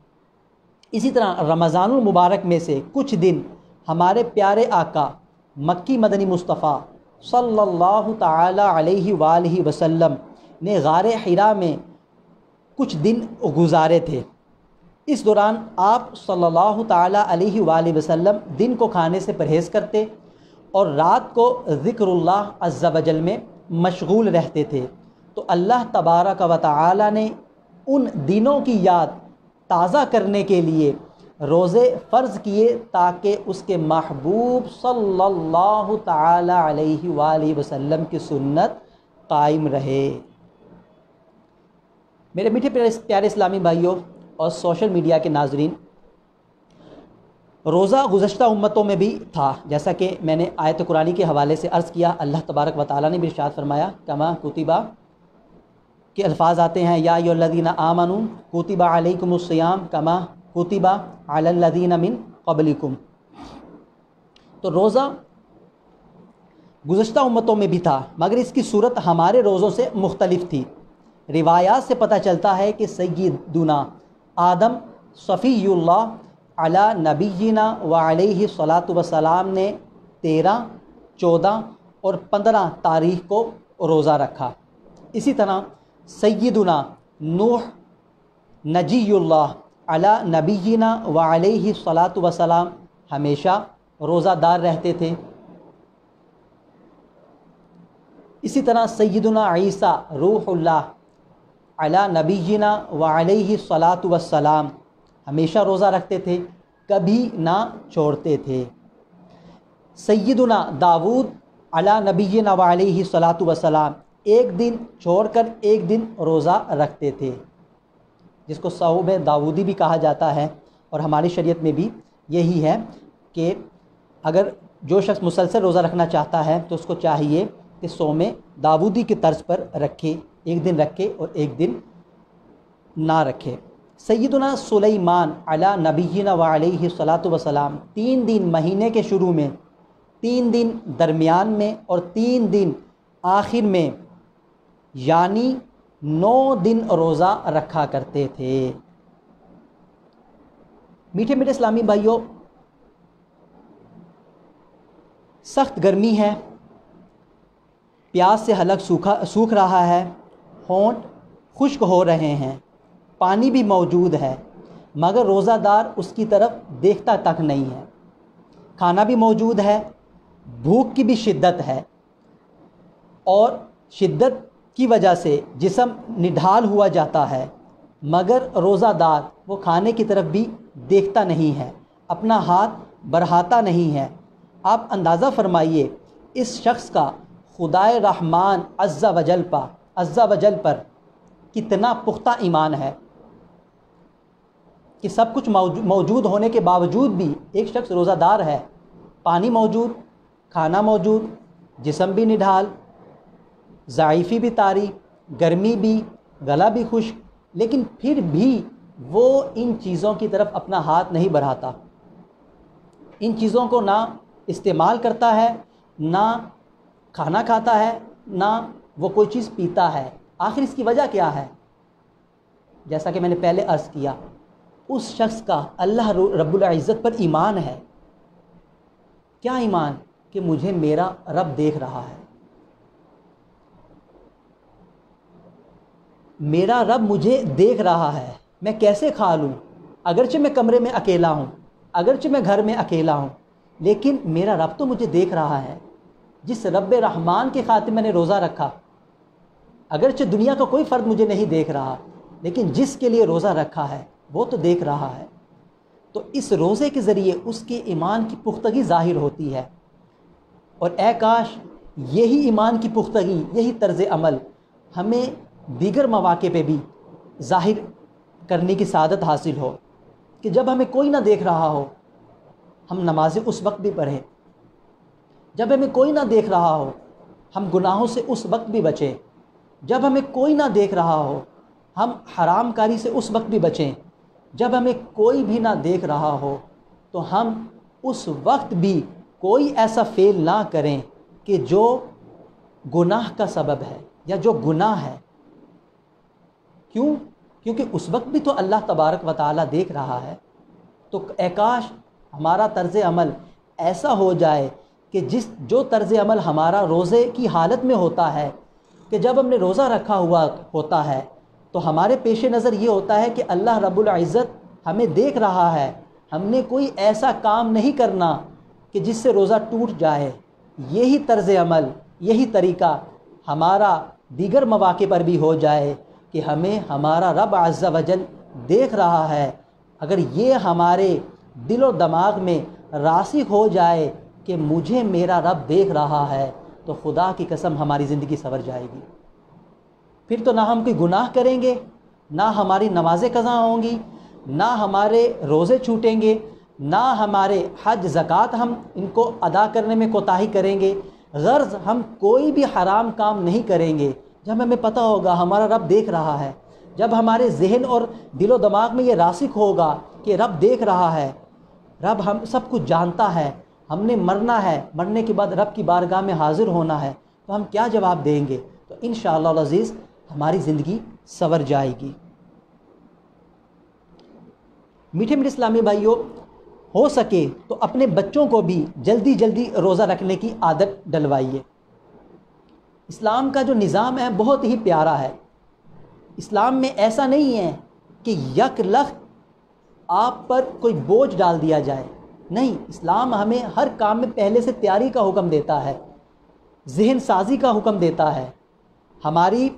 اسی طرح رمضان المبارک میں سے کچھ دن ہمارے پیارے آقا مکی مدنی مصطفیٰ صلی اللہ تعالیٰ علیہ وآلہ وسلم نے غار حرا میں کچھ دن گزارے تھے۔ اس دوران آپ صلی اللہ تعالیٰ علیہ وآلہ وسلم دن کو کھانے سے پرہیز کرتے اور رات کو ذکر اللہ عز و جل میں مشغول رہتے تھے۔ تو اللہ تبارک و تعالیٰ نے ان دنوں کی یاد تازہ کرنے کے لیے روزے فرض کیے تاکہ اس کے محبوب صلی اللہ تعالیٰ علیہ وآلہ وسلم کی سنت قائم رہے۔ میرے میٹھے پیارے اسلامی بھائیوں اور سوشل میڈیا کے ناظرین، روزہ گزشتہ امتوں میں بھی تھا، جیسا کہ میں نے آیت قرآنی کے حوالے سے عرض کیا۔ اللہ تبارک و تعالیٰ نے بھی ارشاد فرمایا کما کتبہ کے الفاظ آتے ہیں، یا ایھا الذین آمنوا کتب علیکم الصیام کما کتب علی الذین من قبلکم۔ تو روزہ گزشتہ امتوں میں بھی تھا، مگر اس کی صورت ہمارے روزوں سے مختلف تھی۔ روایات سے پتہ چلتا ہے کہ سیدنا آدم صفی اللہ علی نبینا وعلیہ الصلاۃ والسلام نے 13، 14 اور 15 تاریخ کو روزہ رکھا۔ اسی طرح سیدنا نوح نجی اللہ علی نبینا وعلیہ الصلاۃ والسلام ہمیشہ روزہ دار رہتے تھے۔ اسی طرح سیدنا عیسیٰ روح اللہ علی نبینا وعلیہ الصلاۃ والسلام ہمیشہ روزہ رکھتے تھے، کبھی نہ چھوڑتے تھے۔ سیدنا داؤد علی نبینا وعلیہ الصلاۃ والسلام ایک دن چھوڑ کر ایک دن روزہ رکھتے تھے، جس کو صوم داؤدی بھی کہا جاتا ہے۔ اور ہماری شریعت میں بھی یہی ہے کہ اگر جو شخص مسلسل روزہ رکھنا چاہتا ہے تو اس کو چاہیے کہ صوم داؤدی کی طرز پر رکھے، ایک دن رکھے اور ایک دن نہ رکھے۔ سیدنا سلیمان علی نبینا وعلیہ الصلاۃ والسلام 3 دن مہینے کے شروع میں، 3 دن درمیان میں اور 3 دن آخر میں، یعنی 9 دن روزہ رکھا کرتے تھے۔ میٹھے میٹھے اسلامی بھائیوں، سخت گرمی ہے، پیاس سے حلق سوکھ رہا ہے، ہونٹ خشک ہو رہے ہیں، پانی بھی موجود ہے، مگر روزہ دار اس کی طرف دیکھتا تک نہیں ہے۔ کھانا بھی موجود ہے، بھوک کی بھی شدت ہے، اور شدت کی وجہ سے جسم نڈھال ہوا جاتا ہے، مگر روزہ دار وہ کھانے کی طرف بھی دیکھتا نہیں ہے، اپنا ہاتھ بڑھاتا نہیں ہے۔ آپ اندازہ فرمائیے اس شخص کا خدائے رحمان عز و جل پر کتنا پختہ ایمان ہے کہ سب کچھ موجود ہونے کے باوجود بھی ایک شخص روزہ دار ہے، پانی موجود، کھانا موجود، جسم بھی نڈھال، ضعیفی بھی طاری، گرمی بھی، گلا بھی خشک، لیکن پھر بھی وہ ان چیزوں کی طرف اپنا ہاتھ نہیں بڑھاتا، ان چیزوں کو نہ استعمال کرتا ہے، نہ کھانا کھاتا ہے، نہ وہ کوئی چیز پیتا ہے۔ آخر اس کی وجہ کیا ہے؟ جیسا کہ میں نے پہلے عرض کیا، اس شخص کا اللہ رب العزت پر ایمان ہے۔ کیا ایمان؟ کہ مجھے میرا رب دیکھ رہا ہے، میرا رب مجھے دیکھ رہا ہے، میں کیسے کھا لوں، اگرچہ میں کمرے میں اکیلا ہوں، اگرچہ میں گھر میں اکیلا ہوں، لیکن میرا رب تو مجھے دیکھ رہا ہے۔ جس رب رحمان کے خاطر میں نے روزہ رکھا، اگرچہ دنیا کا کوئی فرد مجھے نہیں دیکھ رہا، لیکن جس کے لیے روزہ رکھا ہے وہ تو دیکھ رہا ہے۔ تو اس روزے کے ذریعے اس کے ایمان کی پختگی ظاہر ہوتی ہے، اور اے کاش یہی ایمان کی پختگی، یہی طرز عمل ہمیں دیگر مواقع پہ بھی ظاہر کرنے کی سعادت حاصل ہو، کہ جب ہمیں کوئی نہ دیکھ رہا ہو ہم نمازیں اس وقت بھی پڑھیں، جب ہمیں کوئی نہ دیکھ رہا ہو ہم گناہوں سے اس وقت بھی بچیں، جب ہمیں کوئی نہ دیکھ رہا ہو ہم حرام کاری سے اس وقت بھی بچیں جب ہمیں کوئی بھی نہ دیکھ رہا ہو، تو ہم اس وقت بھی کوئی ایسا فعل نہ کریں کہ جو گناہ کا سبب ہے یا جو گناہ ہے۔ کیوں؟ کیونکہ اس وقت بھی تو اللہ تبارک و تعالیٰ دیکھ رہا ہے۔ تو اے کاش ہمارا طرز عمل ایسا ہو جائے کہ جو طرز عمل ہمارا روزے کی حالت میں ہوتا ہے، کہ جب ہم نے روزہ رکھا ہوا ہوتا ہے تو ہمارے پیش نظر یہ ہوتا ہے کہ اللہ رب العزت ہمیں دیکھ رہا ہے، ہم نے کوئی ایسا کام نہیں کرنا کہ جس سے روزہ ٹوٹ جائے۔ یہی طرز عمل، یہی طریقہ ہمارا دیگر مواقع پر بھی ہو جائے کہ ہمیں ہمارا رب عز و جل دیکھ رہا ہے۔ اگر یہ ہمارے دل و دماغ میں راسخ ہو جائے کہ مجھے میرا رب دیکھ رہا ہے، تو خدا کی قسم ہماری زندگی سنور جائے گی۔ پھر تو نہ ہم کوئی گناہ کریں گے، نہ ہماری نمازیں قضا ہوں گی، نہ ہمارے روزے چھوٹیں گے، نہ ہمارے حج زکوٰۃ ہم ان کو ادا کرنے میں کوتاہی کریں گے، غرض ہم کوئی بھی حرام کام نہیں کریں گے۔ جب ہمیں پتہ ہوگا ہمارا رب دیکھ رہا ہے، جب ہمارے ذہن اور دل و دماغ میں یہ راسخ ہوگا کہ رب دیکھ رہا ہے، رب ہم سب کچھ جانتا ہے، ہم نے مرنا ہے، مرنے کے بعد رب کی بارگاہ میں حاضر ہونا ہے، تو ہم کیا جواب دیں گے؟ تو انشاءاللہ العزیز ہماری زندگی سنور جائے گی۔ میٹھے میٹھے اسلامی بھائیوں، ہو سکے تو اپنے بچوں کو بھی جلدی جلدی روزہ رکھنے کی عادت ڈلوائیے۔ اسلام کا جو نظام ہے بہت ہی پیارا ہے۔ اسلام میں ایسا نہیں ہے کہ یک لخت آپ پر کوئی بوجھ ڈال دیا جائے، نہیں، اسلام ہمیں ہر کام میں پہلے سے تیاری کا حکم دیتا ہے، ذہن سازی کا حکم دیتا ہے، ہماری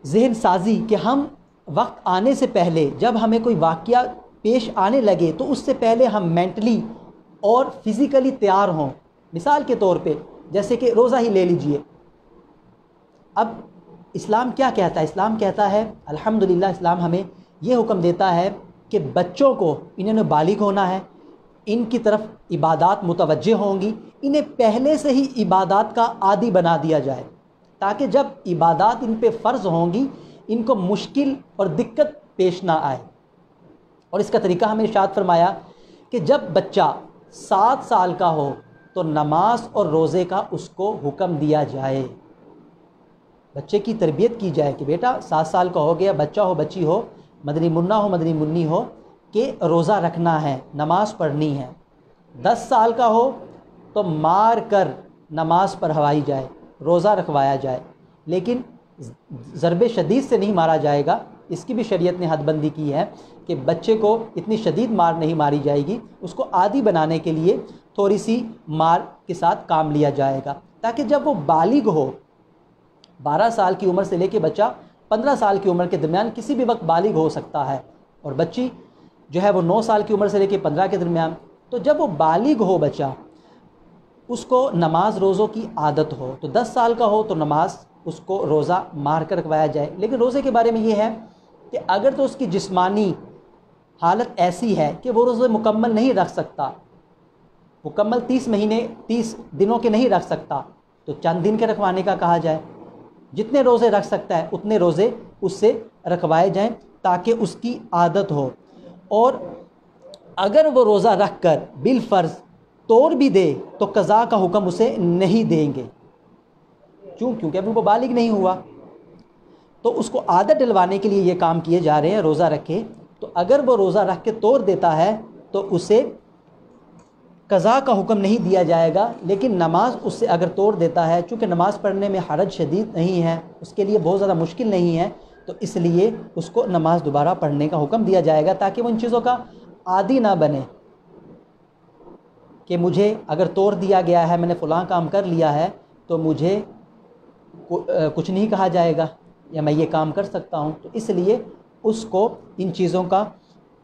ذہن سازی کہ ہم وقت آنے سے پہلے جب ہمیں کوئی واقعہ پیش آنے لگے تو اس سے پہلے ہم مینٹلی اور فزیکلی تیار ہوں۔ مثال کے طور پہ جیسے کہ روزہ ہی لے لیجئے۔ اب اسلام کیا کہتا ہے؟ اسلام کہتا ہے، الحمدللہ اسلام ہمیں یہ حکم دیتا ہے کہ بچوں کو انہوں نے بالغ ہونا ہے، ان کی طرف عبادات متوجہ ہوں گی، انہیں پہلے سے ہی عبادات کا عادی بنا دیا جائے، تاکہ جب عبادات ان پہ فرض ہوں گی ان کو مشکل اور دقت پیش نہ آئے۔ اور اس کا طریقہ ہمیں ارشاد فرمایا کہ جب بچہ 7 سال کا ہو تو نماز اور روزے کا اس کو حکم دیا جائے، بچے کی تربیت کی جائے کہ بیٹا 7 سال کا ہو گیا، بچہ ہو بچی ہو، مدنی منا ہو مدنی منی ہو، کہ روزہ رکھنا ہے، نماز پڑھنی ہے۔ 10 سال کا ہو تو مار کر نماز پڑھوائی جائے، روزہ رکھوایا جائے، لیکن ضرب شدید سے نہیں مارا جائے گا۔ اس کی بھی شریعت نے حد بندی کی ہے کہ بچے کو اتنی شدید مار نہیں ماری جائے گی، اس کو عادی بنانے کے لیے تھوڑی سی مار کے ساتھ کام لیا جائے گا، تاکہ جب وہ بالغ ہو، 12 سال کی عمر سے لے کے بچہ 15 سال کی عمر کے درمیان کسی بھی وقت بالغ ہو سکتا ہے، اور بچی جو ہے وہ 9 سال کی عمر سے لے کے 15 کے درمیان، تو جب وہ بالغ ہو بچہ، اس کو نماز روزوں کی عادت ہو، تو 10 سال کا ہو تو نماز اس کو روزہ مار کر رکھوایا جائے۔ لیکن روزے کے بارے میں یہ ہے کہ اگر تو اس کی جسمانی حالت ایسی ہے کہ وہ روزے مکمل نہیں رکھ سکتا، مکمل 30 دنوں کے نہیں رکھ سکتا، تو چند دن کے رکھوانے کا کہا جائے، جتنے روزے رکھ سکتا ہے اتنے روزے اس سے رکھوائے جائیں تاکہ اس کی عادت ہو۔ اور اگر وہ روزہ رکھ کر بالفرض توڑ بھی دے تو قضا کا حکم اسے نہیں دیں گے، کیونکہ ابھی وہ بالغ نہیں ہوا، تو اس کو عادت ڈلوانے کے لیے یہ کام کیے جا رہے ہیں، روزہ رکھے، تو اگر وہ روزہ رکھ کے توڑ دیتا ہے تو اسے قضا کا حکم نہیں دیا جائے گا، لیکن نماز اس سے اگر توڑ دیتا ہے، چونکہ نماز پڑھنے میں حرج شدید نہیں ہے، اس کے لیے بہت زیادہ مشکل نہیں ہے، تو اس لیے اس کو نماز دوبارہ پڑھنے کا حکم دیا جائے گا، تاکہ وہ ان چیزوں کا عادی نہ بنے کہ مجھے اگر توڑ دیا گیا ہے، میں نے فلاں کام کر لیا ہے تو مجھے کچھ نہیں کہا جائے گا یا میں یہ کام کر سکتا ہوں۔ تو اس لیے اس کو ان چیزوں کا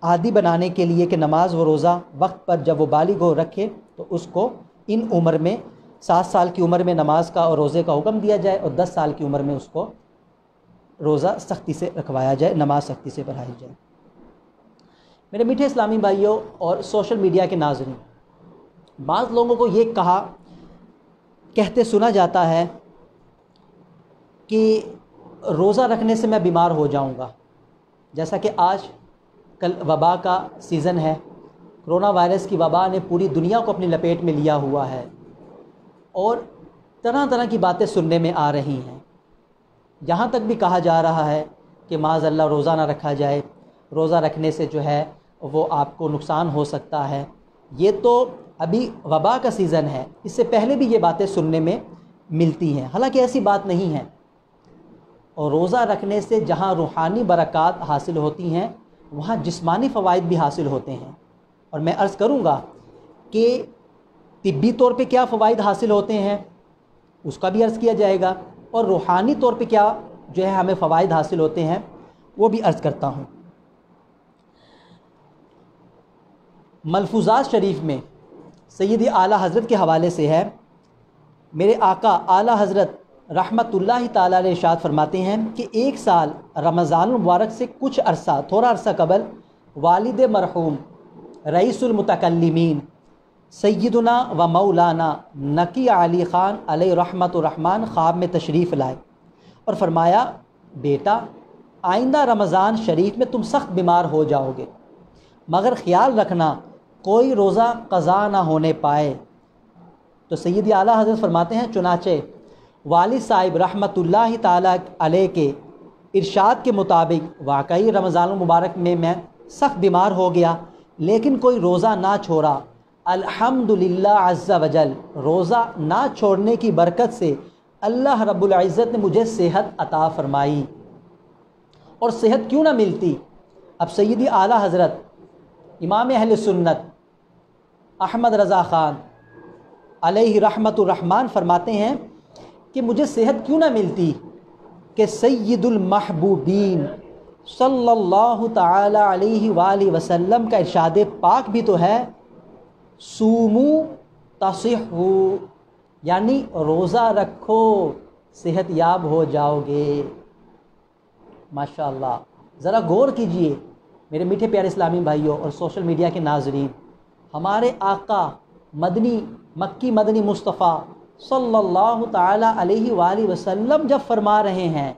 عادی بنانے کے لیے کہ نماز و روزہ وقت پر جب وہ بالغ ہو رکھے، تو اس کو ان عمر میں 7 سال کی عمر میں نماز کا اور روزے کا حکم دیا جائے، اور 10 سال کی عمر میں اس کو روزہ سختی سے رکھوایا جائے، نماز سختی سے پڑھائی جائے۔ میرے میٹھے اسلامی بھائیوں اور سوشل میڈیا کے ناظرین، بعض لوگوں کو یہ کہتے سنا جاتا ہے کہ روزہ رکھنے سے میں بیمار ہو جاؤں گا، جیسا کہ آج کل وبا کا سیزن ہے، کرونا وائرس کی وبا نے پوری دنیا کو اپنی لپیٹ میں لیا ہوا ہے اور طرح طرح کی باتیں سننے میں آ رہی ہیں، یہاں تک بھی کہا جا رہا ہے کہ معاذ اللہ روزہ نہ رکھا جائے، روزہ رکھنے سے جو ہے وہ آپ کو نقصان ہو سکتا ہے۔ یہ تو ابھی وبا کا سیزن ہے، اس سے پہلے بھی یہ باتیں سننے میں ملتی ہیں، حالانکہ ایسی بات نہیں ہے۔ اور روزہ رکھنے سے جہاں روحانی برکات حاصل ہوتی ہیں وہاں جسمانی فوائد بھی حاصل ہوتے ہیں، اور میں عرض کروں گا کہ طبی طور پہ کیا فوائد حاصل ہوتے ہیں اس کا بھی عرض کیا جائے گا، اور روحانی طور پہ کیا جو ہے ہمیں فوائد حاصل ہوتے ہیں وہ بھی عرض کرتا ہوں۔ ملفوظات شریف میں سیدی اعلیٰ حضرت کے حوالے سے ہے، میرے آقا اعلیٰ حضرت رحمت اللہ تعالیٰ علیہ ارشاد فرماتے ہیں کہ ایک سال رمضان المبارک سے کچھ عرصہ، تھوڑا عرصہ قبل والد مرحوم رئیس المتکلمین سیدنا و مولانا نقی علی خان علیہ رحمت الرحمن خواب میں تشریف لائے اور فرمایا، بیٹا آئندہ رمضان شریف میں تم سخت بیمار ہو جاؤ گے، مگر خیال رکھنا کوئی روزہ قضا نہ ہونے پائے۔ تو سیدی اعلیٰ حضرت فرماتے ہیں چنانچہ والد صاحب رحمت اللہ تعالیٰ علیہ کے ارشاد کے مطابق واقعی رمضان المبارک میں سخت بیمار ہو گیا، لیکن کوئی روزہ نہ چھوڑا۔ الحمدللہ عز وجل، روزہ نہ چھوڑنے کی برکت سے اللہ رب العزت نے مجھے صحت عطا فرمائی، اور صحت کیوں نہ ملتی۔ اب سیدی اعلیٰ حضرت امام اہل سنت احمد رضا خان علیہ رحمت الرحمن فرماتے ہیں کہ مجھے صحت کیوں نہ ملتی کہ سید المحبوبین صلی اللہ تعالی علیہ وآلہ وسلم کا ارشاد پاک بھی تو ہے، سومو تصحو، یعنی روزہ رکھو صحت یاب ہو جاؤ گے۔ ماشاءاللہ، ذرا غور کیجئے میرے میٹھے پیارے اسلامی بھائیوں اور سوشل میڈیا کے ناظرین، ہمارے آقا مدنی مکی مدنی مصطفیٰ صلی اللہ تعالی علیہ وآلہ وسلم جب فرما رہے ہیں،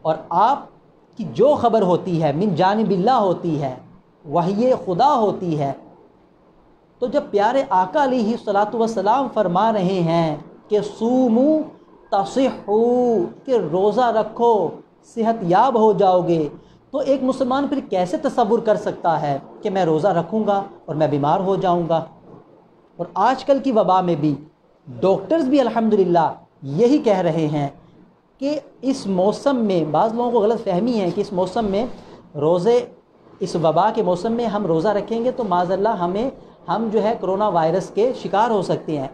اور آپ کی جو خبر ہوتی ہے من جانب اللہ ہوتی ہے، وحی خدا ہوتی ہے، تو جب پیارے آقا علیہ الصلاۃ والسلام فرما رہے ہیں کہ سومو تصحو، کہ روزہ رکھو صحت یاب ہو جاؤ گے، تو ایک مسلمان پھر کیسے تصور کر سکتا ہے کہ میں روزہ رکھوں گا اور میں بیمار ہو جاؤں گا۔ اور آج کل کی وبا میں بھی ڈاکٹرز بھی الحمدللہ یہی کہہ رہے ہیں کہ اس موسم میں بعض لوگوں کو غلط فہمی ہے کہ اس موسم میں روزے، اس وبا کے موسم میں ہم روزہ رکھیں گے تو معاذ اللہ ہم جو ہے کرونا وائرس کے شکار ہو سکتے ہیں۔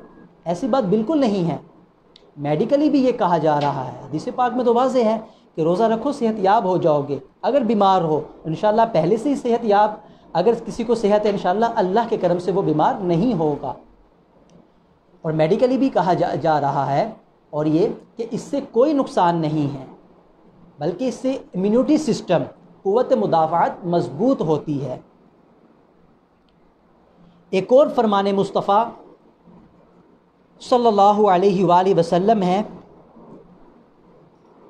ایسی بات بالکل نہیں ہے، میڈیکلی بھی یہ کہا جا رہا ہے، حدیث پاک میں تو واضح ہے کہ روزہ رکھو صحت یاب ہو جاؤ گے۔ اگر بیمار ہو انشاءاللہ پہلے سے ہی صحت یاب، اگر کسی کو صحت ہے انشاءاللہ اللہ کے کرم سے وہ بیمار نہیں ہوگا۔ اور میڈیکلی بھی کہا جا رہا ہے اور یہ کہ اس سے کوئی نقصان نہیں ہے، بلکہ اس سے امیونٹی سسٹم، قوت مدافعت مضبوط ہوتی ہے۔ ایک اور فرمان مصطفیٰ صلی اللہ علیہ وآلہ وسلم ہے،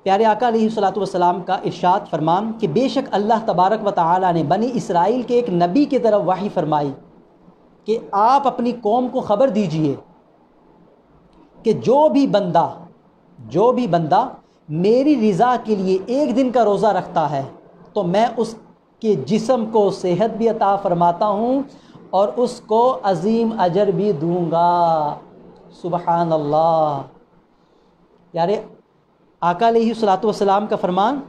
پیارے آقا علیہ الصلاۃ والسلام کا ارشاد فرمان کہ بے شک اللہ تبارک و تعالی نے بنی اسرائیل کے ایک نبی کی طرف وحی فرمائی کہ آپ اپنی قوم کو خبر دیجئے کہ جو بھی بندہ میری رضا کے لیے ایک دن کا روزہ رکھتا ہے تو میں اس کے جسم کو صحت بھی عطا فرماتا ہوں اور اس کو عظیم اجر بھی دوں گا۔ سبحان اللہ، پیارے آقا علیہ الصلاۃ والسلام کا فرمان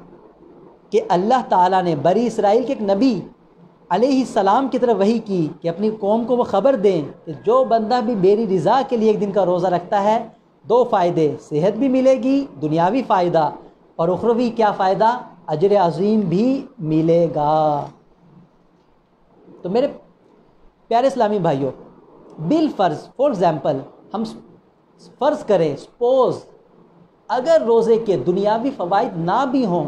کہ اللہ تعالیٰ نے بنی اسرائیل کے ایک نبی علیہ السلام کی طرف وحی کی کہ اپنی قوم کو وہ خبر دیں کہ جو بندہ بھی میری رضا کے لیے ایک دن کا روزہ رکھتا ہے، دو فائدے، صحت بھی ملے گی، دنیاوی فائدہ، اور اخروی کیا فائدہ، اجر عظیم بھی ملے گا۔ تو میرے پیارے اسلامی بھائیوں، بالفرض فار ایگزامپل ہم فرض کریں، سپوز اگر روزے کے دنیاوی فوائد نہ بھی ہوں،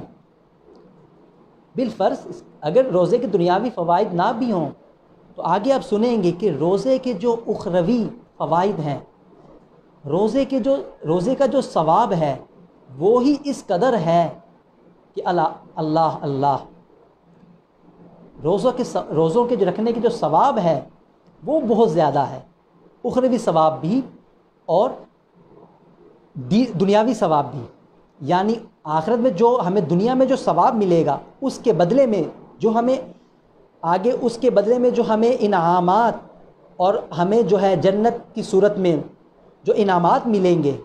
بالفرض اگر روزے کے دنیاوی فوائد نہ بھی ہوں تو آگے آپ سنیں گے کہ روزے کے جو اخروی فوائد ہیں، روزے کا جو ثواب ہے وہ ہی اس قدر ہے کہ اللہ اللہ روزوں کے جو رکھنے کے جو ثواب ہے وہ بہت زیادہ ہے، اخروی ثواب بھی اور دنیاوی ثواب بھی. یعنی آخرت میں جو ہمیں دنیا میں جو ثواب ملے گا اس کے بدلے میں جو ہمیں آگے اس کے بدلے میں جو ہمیں انعامات اور ہمیں جو ہے جنت کی صورت میں جو انعامات ملیں گے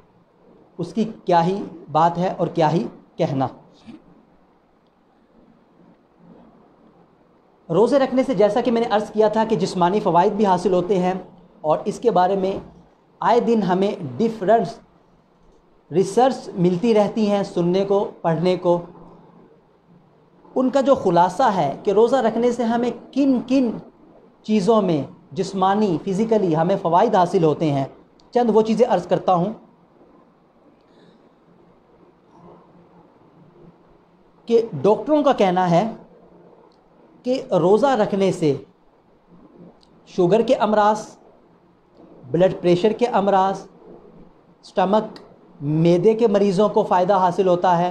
اس کی کیا ہی بات ہے اور کیا ہی کہنا. روزے رکھنے سے جیسا کہ میں نے عرض کیا تھا کہ جسمانی فوائد بھی حاصل ہوتے ہیں، اور اس کے بارے میں آئے دن ہمیں ڈفرینٹ ریسرچ ملتی رہتی ہیں سننے کو پڑھنے کو. ان کا جو خلاصہ ہے کہ روزہ رکھنے سے ہمیں کن کن چیزوں میں جسمانی فزیکلی ہمیں فوائد حاصل ہوتے ہیں، چند وہ چیزیں عرض کرتا ہوں. کہ ڈاکٹروں کا کہنا ہے کہ روزہ رکھنے سے شوگر کے امراض، بلڈ پریشر کے امراض، سٹمک معدے کے مریضوں کو فائدہ حاصل ہوتا ہے.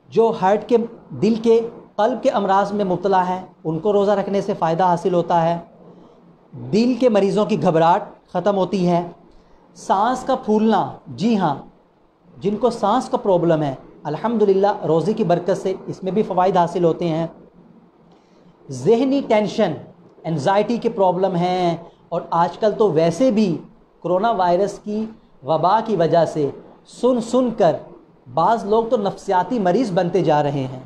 جو ہارٹ کے دل کے قلب کے امراض میں مبتلا ہیں ان کو روزہ رکھنے سے فائدہ حاصل ہوتا ہے. دل کے مریضوں کی گھبراہٹ ختم ہوتی ہے. سانس کا پھولنا، جی ہاں جن کو سانس کا پرابلم ہے الحمدللہ روزے کی برکت سے اس میں بھی فوائد حاصل ہوتے ہیں. ذہنی ٹینشن، انزائٹی کے پرابلم ہیں، اور آج کل تو ویسے بھی کرونا وائرس کی وبا کی وجہ سے سن کر بعض لوگ تو نفسیاتی مریض بنتے جا رہے ہیں.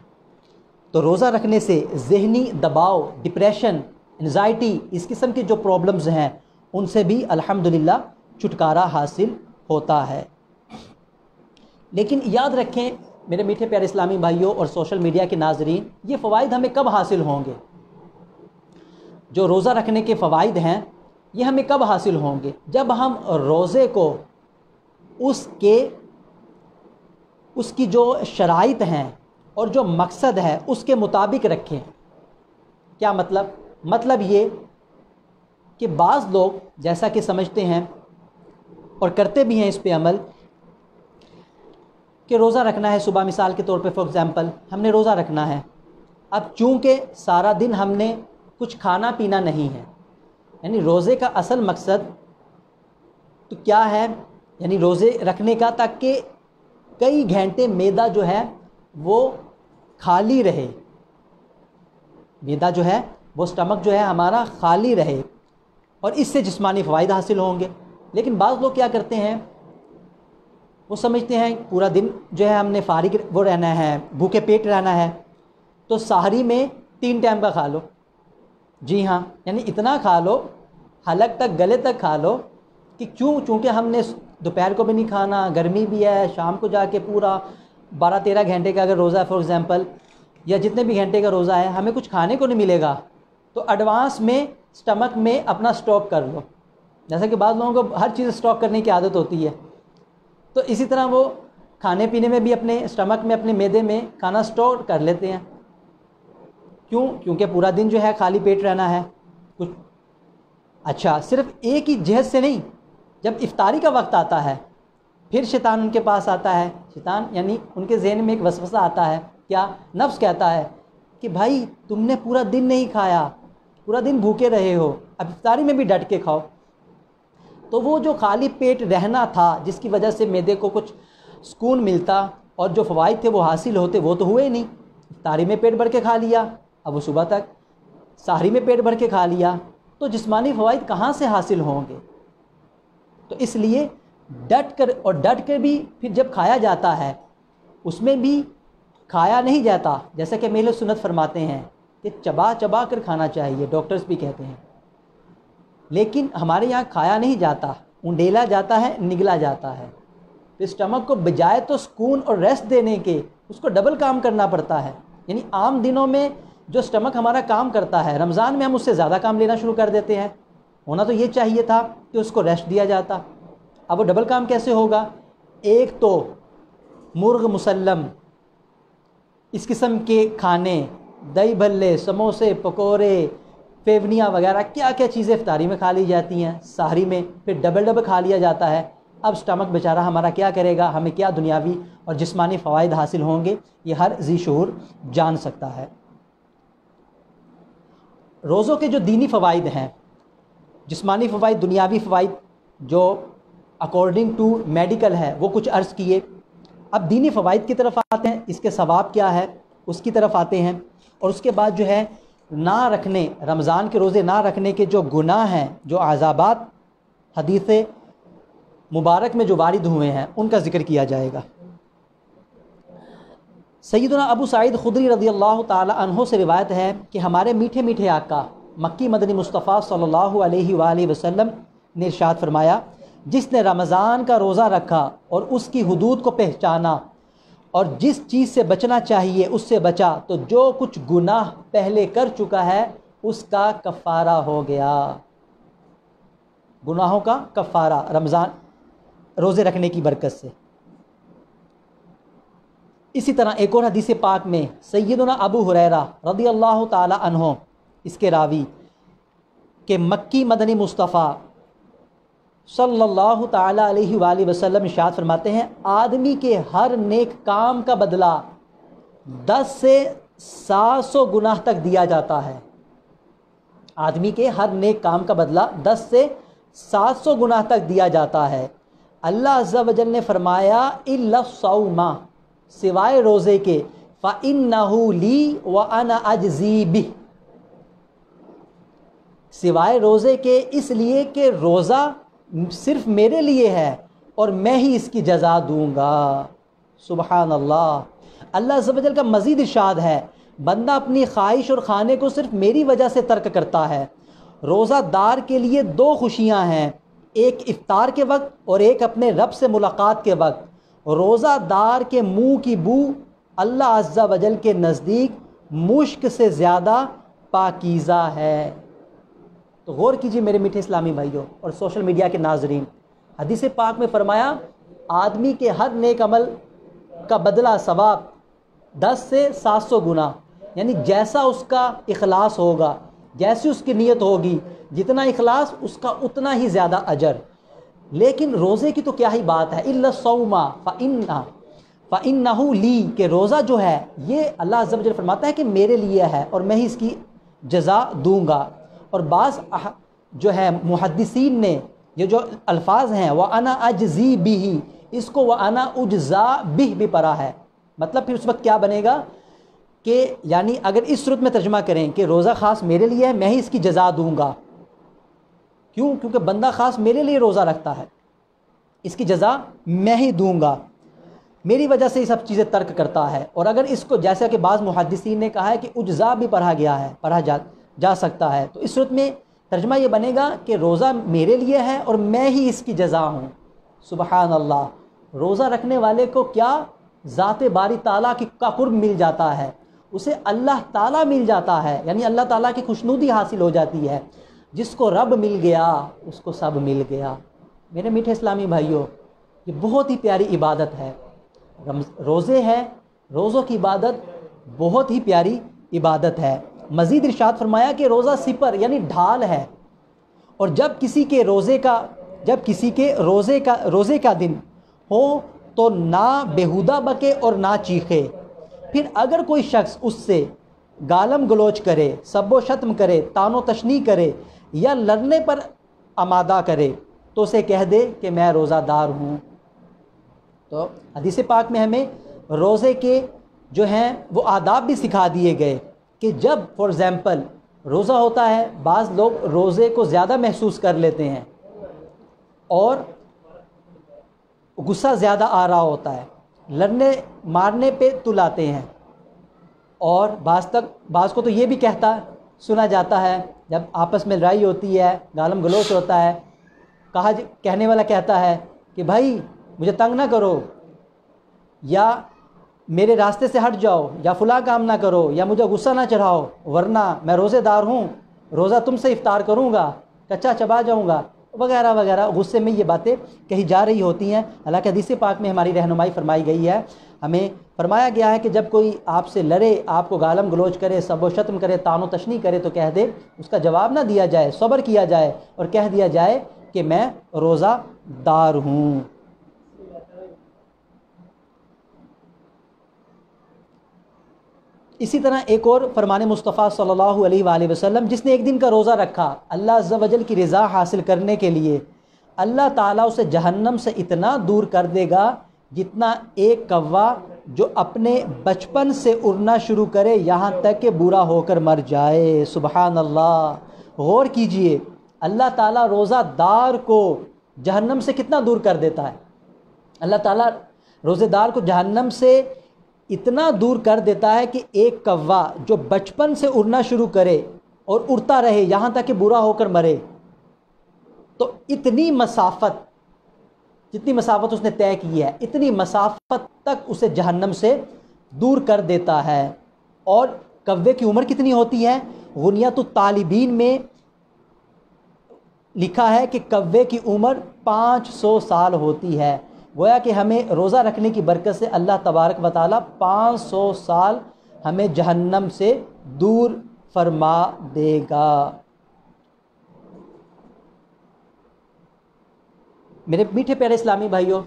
تو روزہ رکھنے سے ذہنی دباؤ، ڈپریشن، انزائٹی، اس قسم کے جو پرابلمز ہیں ان سے بھی الحمدللہ چھٹکارا حاصل ہوتا ہے. لیکن یاد رکھیں میرے میٹھے پیارے اسلامی بھائیوں اور سوشل میڈیا کے ناظرین، یہ فوائد ہمیں کب حاصل ہوں گے؟ جو روزہ رکھنے کے فوائد ہیں یہ ہمیں کب حاصل ہوں گے؟ جب ہم روزے کو اس کی جو شرائط ہیں اور جو مقصد ہے اس کے مطابق رکھیں. کیا مطلب یہ کہ بعض لوگ جیسا کہ سمجھتے ہیں اور کرتے بھی ہیں اس پہ عمل کہ روزہ رکھنا ہے، صبح مثال کے طور پہ فار ایگزامپل ہم نے روزہ رکھنا ہے. اب چونکہ سارا دن ہم نے کچھ کھانا پینا نہیں ہے، یعنی روزے کا اصل مقصد تو کیا ہے؟ یعنی روزے رکھنے کا تاکہ کئی گھنٹے معدہ جو ہے وہ خالی رہے، معدہ جو ہے وہ سٹمک جو ہے ہمارا خالی رہے، اور اس سے جسمانی فوائد حاصل ہوں گے. لیکن بعض لوگ کیا کرتے ہیں، وہ سمجھتے ہیں پورا دن جو ہے ہم نے فارغ وہ رہنا ہے، بھوکے پیٹ رہنا ہے، تو سحری میں 3 ٹائم کا کھا لو. جی ہاں، یعنی اتنا کھا لو، حلق تک گلے تک کھا لو کہ چونکہ ہم نے دوپہر کو بھی نہیں کھانا، گرمی بھی ہے، شام کو جا کے پورا 12-13 گھنٹے کا اگر روزہ ہے فار ایگزامپل، یا جتنے بھی گھنٹے کا روزہ ہے ہمیں کچھ کھانے کو نہیں ملے گا، تو ایڈوانس میں سٹمک میں اپنا سٹاک کر لو. جیسا کہ بعض لوگوں کو ہر چیز سٹاک کرنے کی عادت ہوتی ہے، تو اسی طرح وہ کھانے پینے میں بھی اپنے سٹمک میں، اپنے معدے میں کھانا سٹور کر لیتے ہیں. کیونکہ پورا دن جو ہے خالی پیٹ رہنا ہے. کچھ اچھا صرف ایک ہی جہت سے نہیں، جب افطاری کا وقت آتا ہے پھر شیطان ان کے پاس آتا ہے. شیطان یعنی ان کے ذہن میں ایک وسوسہ آتا ہے، کیا؟ نفس کہتا ہے کہ بھائی تم نے پورا دن نہیں کھایا، پورا دن بھوکے رہے ہو، اب افطاری میں بھی ڈٹ کے کھاؤ. تو وہ جو خالی پیٹ رہنا تھا جس کی وجہ سے معدے کو کچھ سکون ملتا اور جو فوائد تھے وہ حاصل ہوتے، وہ تو ہوئے نہیں. افطاری میں پیٹ بھر کے کھا لیا، اب وہ صبح تک سحری میں پیٹ بھر کے کھا لیا، تو جسمانی فوائد کہاں سے حاصل ہوں گے؟ تو اس لیے ڈٹ کر بھی پھر جب کھایا جاتا ہے اس میں بھی کھایا نہیں جاتا، جیسا کہ میل سنت فرماتے ہیں کہ چبا کر کھانا چاہیے، ڈاکٹرز بھی کہتے ہیں. لیکن ہمارے یہاں کھایا نہیں جاتا، اونڈیلا جاتا ہے، نگلا جاتا ہے. تو اسٹمک کو بجائے تو سکون اور ریسٹ دینے کے اس کو ڈبل کام کرنا پڑتا ہے. یعنی عام دنوں میں جو اسٹمک ہمارا کام کرتا ہے، رمضان میں ہم اس سے زیادہ کام لینا شروع کر دیتے ہیں. ہونا تو یہ چاہیے تھا کہ اس کو ریسٹ دیا جاتا. اب وہ ڈبل کام کیسے ہوگا؟ ایک تو مرغ مسلم، اس قسم کے کھانے، دہی بھلے، سموسے، پکوڑے، فیونیاں وغیرہ کیا کیا چیزیں افطاری میں کھا لی جاتی ہیں، سحری میں پھر ڈبل کھا لیا جاتا ہے. اب سٹمک بیچارہ ہمارا کیا کرے گا، ہمیں کیا دنیاوی اور جسمانی فوائد حاصل ہوں گے، یہ ہر ذی شعور جان سکتا ہے۔ روزوں کے جو دینی فوائد ہیں، جسمانی فوائد، دنیاوی فوائد جو اکارڈنگ ٹو میڈیکل ہے وہ کچھ عرض کیے۔ اب دینی فوائد کی طرف آتے ہیں، اس کے ثواب کیا ہے اس کی طرف آتے ہیں، اور اس کے بعد جو ہے نہ رکھنے، رمضان کے روزے نہ رکھنے کے جو گناہ ہیں، جو عذابات حدیث مبارک میں جو وارد ہوئے ہیں ان کا ذکر کیا جائے گا۔ سیدنا ابو سعید خدری رضی اللہ تعالی عنہ سے روایت ہے کہ ہمارے میٹھے میٹھے آقا مکی مدنی مصطفیٰ صلی اللہ علیہ وآلہ وسلم نے ارشاد فرمایا، جس نے رمضان کا روزہ رکھا اور اس کی حدود کو پہچانا اور جس چیز سے بچنا چاہیے اس سے بچا، تو جو کچھ گناہ پہلے کر چکا ہے اس کا کفارہ ہو گیا۔ گناہوں کا کفارہ رمضان روزے رکھنے کی برکت سے۔ اسی طرح ایک اور حدیث پاک میں سیدنا ابو ہریرہ رضی اللہ تعالی عنہ، اس کے راوی، کہ مکی مدنی مصطفیٰ صلی اللہ تعالی علیہ وآلہ وسلم ارشاد فرماتے ہیں، آدمی کے ہر نیک کام کا بدلہ 10 سے 700 گناہ تک دیا جاتا ہے۔ آدمی کے ہر نیک کام کا بدلہ 10 سے 700 گناہ تک دیا جاتا ہے۔ اللہ عز و جل نے فرمایا الا الصوم، سوائے روزے کے، فإنہ لی وأنا أجزی بہ، سوائے روزے کے اس لیے کہ روزہ صرف میرے لیے ہے اور میں ہی اس کی جزا دوں گا۔ سبحان اللہ۔ اللہ عز و جل کا مزید ارشاد ہے، بندہ اپنی خواہش اور کھانے کو صرف میری وجہ سے ترک کرتا ہے۔ روزہ دار کے لیے 2 خوشیاں ہیں، ایک افطار کے وقت اور ایک اپنے رب سے ملاقات کے وقت۔ روزہ دار کے منہ کی بو اللہ عز و جل کے نزدیک مشک سے زیادہ پاکیزہ ہے۔ تو غور کیجیے میرے میٹھے اسلامی بھائیوں اور سوشل میڈیا کے ناظرین، حدیث پاک میں فرمایا آدمی کے ہر نیک عمل کا بدلہ ثواب 10 سے 700 گنا، یعنی جیسا اس کا اخلاص ہوگا، جیسی اس کی نیت ہوگی، جتنا اخلاص اس کا اتنا ہی زیادہ اجر۔ لیکن روزے کی تو کیا ہی بات ہے، الا الصوم فإنہ لی، کہ روزہ جو ہے یہ اللہ عز و جل فرماتا ہے کہ میرے لیے ہے اور میں ہی اس کی جزا دوں گا۔ اور بعض جو ہے محدثین نے یہ جو الفاظ ہیں وَأَنَا أَجْزِي بِهِ، اس کو وَأَنَا أُجْزَى بِهِ بھی پڑھا ہے، مطلب پھر اس وقت کیا بنے گا کہ یعنی اگر اس صورت میں ترجمہ کریں کہ روزہ خاص میرے لیے ہے، میں ہی اس کی جزا دوں گا۔ کیوں؟ کیونکہ بندہ خاص میرے لیے روزہ رکھتا ہے، اس کی جزا میں ہی دوں گا، میری وجہ سے یہ سب چیزیں ترک کرتا ہے۔ اور اگر اس کو جیسا کہ بعض محدثین نے کہا ہے کہ اجزا بھی پڑھا گیا ہے، پڑھا جا سکتا ہے، تو اس صورت میں ترجمہ یہ بنے گا کہ روزہ میرے لیے ہے اور میں ہی اس کی جزا ہوں۔ سبحان اللہ۔ روزہ رکھنے والے کو کیا ذات باری تعالیٰ کا قرب مل جاتا ہے، اسے اللہ تعالیٰ مل جاتا ہے، یعنی اللہ تعالیٰ کی خوشنودی حاصل ہو جاتی ہے۔ جس کو رب مل گیا اس کو سب مل گیا۔ میرے میٹھے اسلامی بھائیوں، یہ بہت ہی پیاری عبادت ہے، روزے ہیں، روزوں کی عبادت بہت ہی پیاری عبادت ہے۔ مزید ارشاد فرمایا کہ روزہ سپر یعنی ڈھال ہے، اور جب کسی کے روزے کا دن ہو تو نہ بیہودہ بکے اور نہ چیخے۔ پھر اگر کوئی شخص اس سے گالم گلوچ کرے، سب و شتم کرے، تان و تشنیع کرے یا لڑنے پر آمادہ کرے تو اسے کہہ دے کہ میں روزہ دار ہوں۔ تو حدیث پاک میں ہمیں روزے کے جو ہیں وہ آداب بھی سکھا دیے گئے کہ جب فار ایگزامپل روزہ ہوتا ہے، بعض لوگ روزے کو زیادہ محسوس کر لیتے ہیں اور غصہ زیادہ آ رہا ہوتا ہے، لڑنے مارنے پہ تل آتے ہیں، اور بعض کو تو یہ بھی سنا جاتا ہے جب آپس میں لڑائی ہوتی ہے، گالم گلوچ ہوتا ہے، کہنے والا کہتا ہے کہ بھائی مجھے تنگ نہ کرو، یا میرے راستے سے ہٹ جاؤ، یا فلاں کام نہ کرو، یا مجھے غصہ نہ چڑھاؤ ورنہ میں روزے دار ہوں، روزہ تم سے افطار کروں گا، کچا چبا جاؤں گا، وغیرہ وغیرہ۔ غصے میں یہ باتیں کہی جا رہی ہوتی ہیں۔ حالانکہ حدیث پاک میں ہماری رہنمائی فرمائی گئی ہے، ہمیں فرمایا گیا ہے کہ جب کوئی آپ سے لڑے، آپ کو گالم گلوچ کرے، سب و شتم کرے، تان و تشنیع کرے تو کہہ دے، اس کا جواب نہ دیا جائے، صبر کیا جائے اور کہہ دیا جائے کہ میں روزہ دار ہوں۔ اسی طرح ایک اور فرمان مصطفیٰ صلی اللہ علیہ وآلہ وسلم، جس نے ایک دن کا روزہ رکھا اللہ عز و جل کی رضا حاصل کرنے کے لیے، اللہ تعالیٰ اسے جہنم سے اتنا دور کر دے گا جتنا ایک کوا جو اپنے بچپن سے اڑنا شروع کرے یہاں تک کہ بوڑھا ہو کر مر جائے۔ سبحان اللہ، غور کیجئے، اللہ تعالیٰ روزہ دار کو جہنم سے کتنا دور کر دیتا ہے۔ اللہ تعالیٰ روزے دار کو جہنم سے اتنا دور کر دیتا ہے کہ ایک کوا جو بچپن سے اڑنا شروع کرے اور اڑتا رہے یہاں تک کہ بوڑھا ہو کر مرے، تو اتنی مسافت، جتنی مسافت اس نے طے کی ہے، اتنی مسافت تک اسے جہنم سے دور کر دیتا ہے۔ اور کوے کی عمر کتنی ہوتی ہے؟ غنیۃ الطالبین میں لکھا ہے کہ کوے کی عمر 500 سال ہوتی ہے۔ گویا کہ ہمیں روزہ رکھنے کی برکت سے اللہ تبارک و تعالیٰ 500 سال ہمیں جہنم سے دور فرما دے گا۔ میرے میٹھے پیارے اسلامی بھائیوں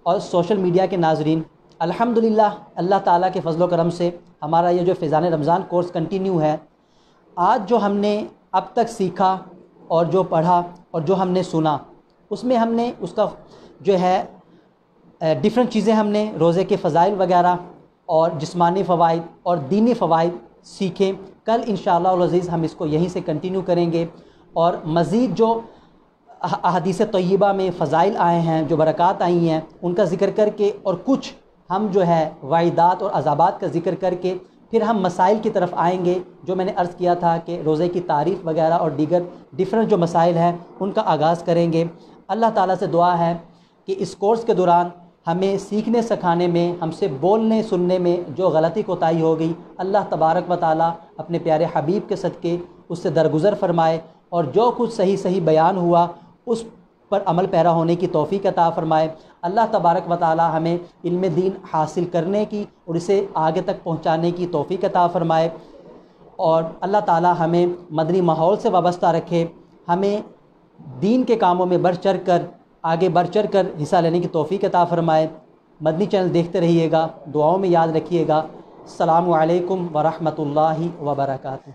اور سوشل میڈیا کے ناظرین، الحمدللہ اللہ تعالیٰ کے فضل و کرم سے ہمارا یہ جو فیضان رمضان کورس کنٹینیو ہے، آج جو ہم نے اب تک سیکھا اور جو پڑھا اور جو ہم نے سنا، اس میں ہم نے اس کا جو ہے ڈیفرنٹ چیزیں ہم نے روزے کے فضائل وغیرہ اور جسمانی فوائد اور دینی فوائد سیکھیں۔ کل انشاءاللہ العزیز ہم اس کو یہیں سے کنٹینیو کریں گے، اور مزید جو احادیث طیبہ میں فضائل آئے ہیں، جو برکات آئی ہیں، ان کا ذکر کر کے، اور کچھ ہم جو ہے وعیدات اور عذابات کا ذکر کر کے پھر ہم مسائل کی طرف آئیں گے، جو میں نے عرض کیا تھا کہ روزے کی تعریف وغیرہ اور دیگر ڈیفرنٹ جو مسائل ہیں ان کا آغاز کریں گے۔ اللہ تعالیٰ سے دعا ہے کہ اس کورس کے دوران ہمیں سیکھنے سکھانے میں، ہم سے بولنے سننے میں جو غلطی کوتاہی ہو گئی، اللہ تبارک و تعالیٰ اپنے پیارے حبیب کے صدقے اس سے درگزر فرمائے، اور جو کچھ صحیح بیان ہوا اس پر عمل پیرا ہونے کی توفیق عطا فرمائے۔ اللہ تبارک و تعالیٰ ہمیں علم دین حاصل کرنے کی اور اسے آگے تک پہنچانے کی توفیق عطا فرمائے، اور اللہ تعالیٰ ہمیں مدنی ماحول سے وابستہ رکھے، ہمیں دین کے کاموں میں بڑھ چڑھ کر حصہ لینے کی توفیق عطا فرمائے۔ مدنی چینل دیکھتے رہیے گا، دعاؤں میں یاد رکھیے گا۔ السلام علیکم ورحمۃ اللہ وبرکاتہ۔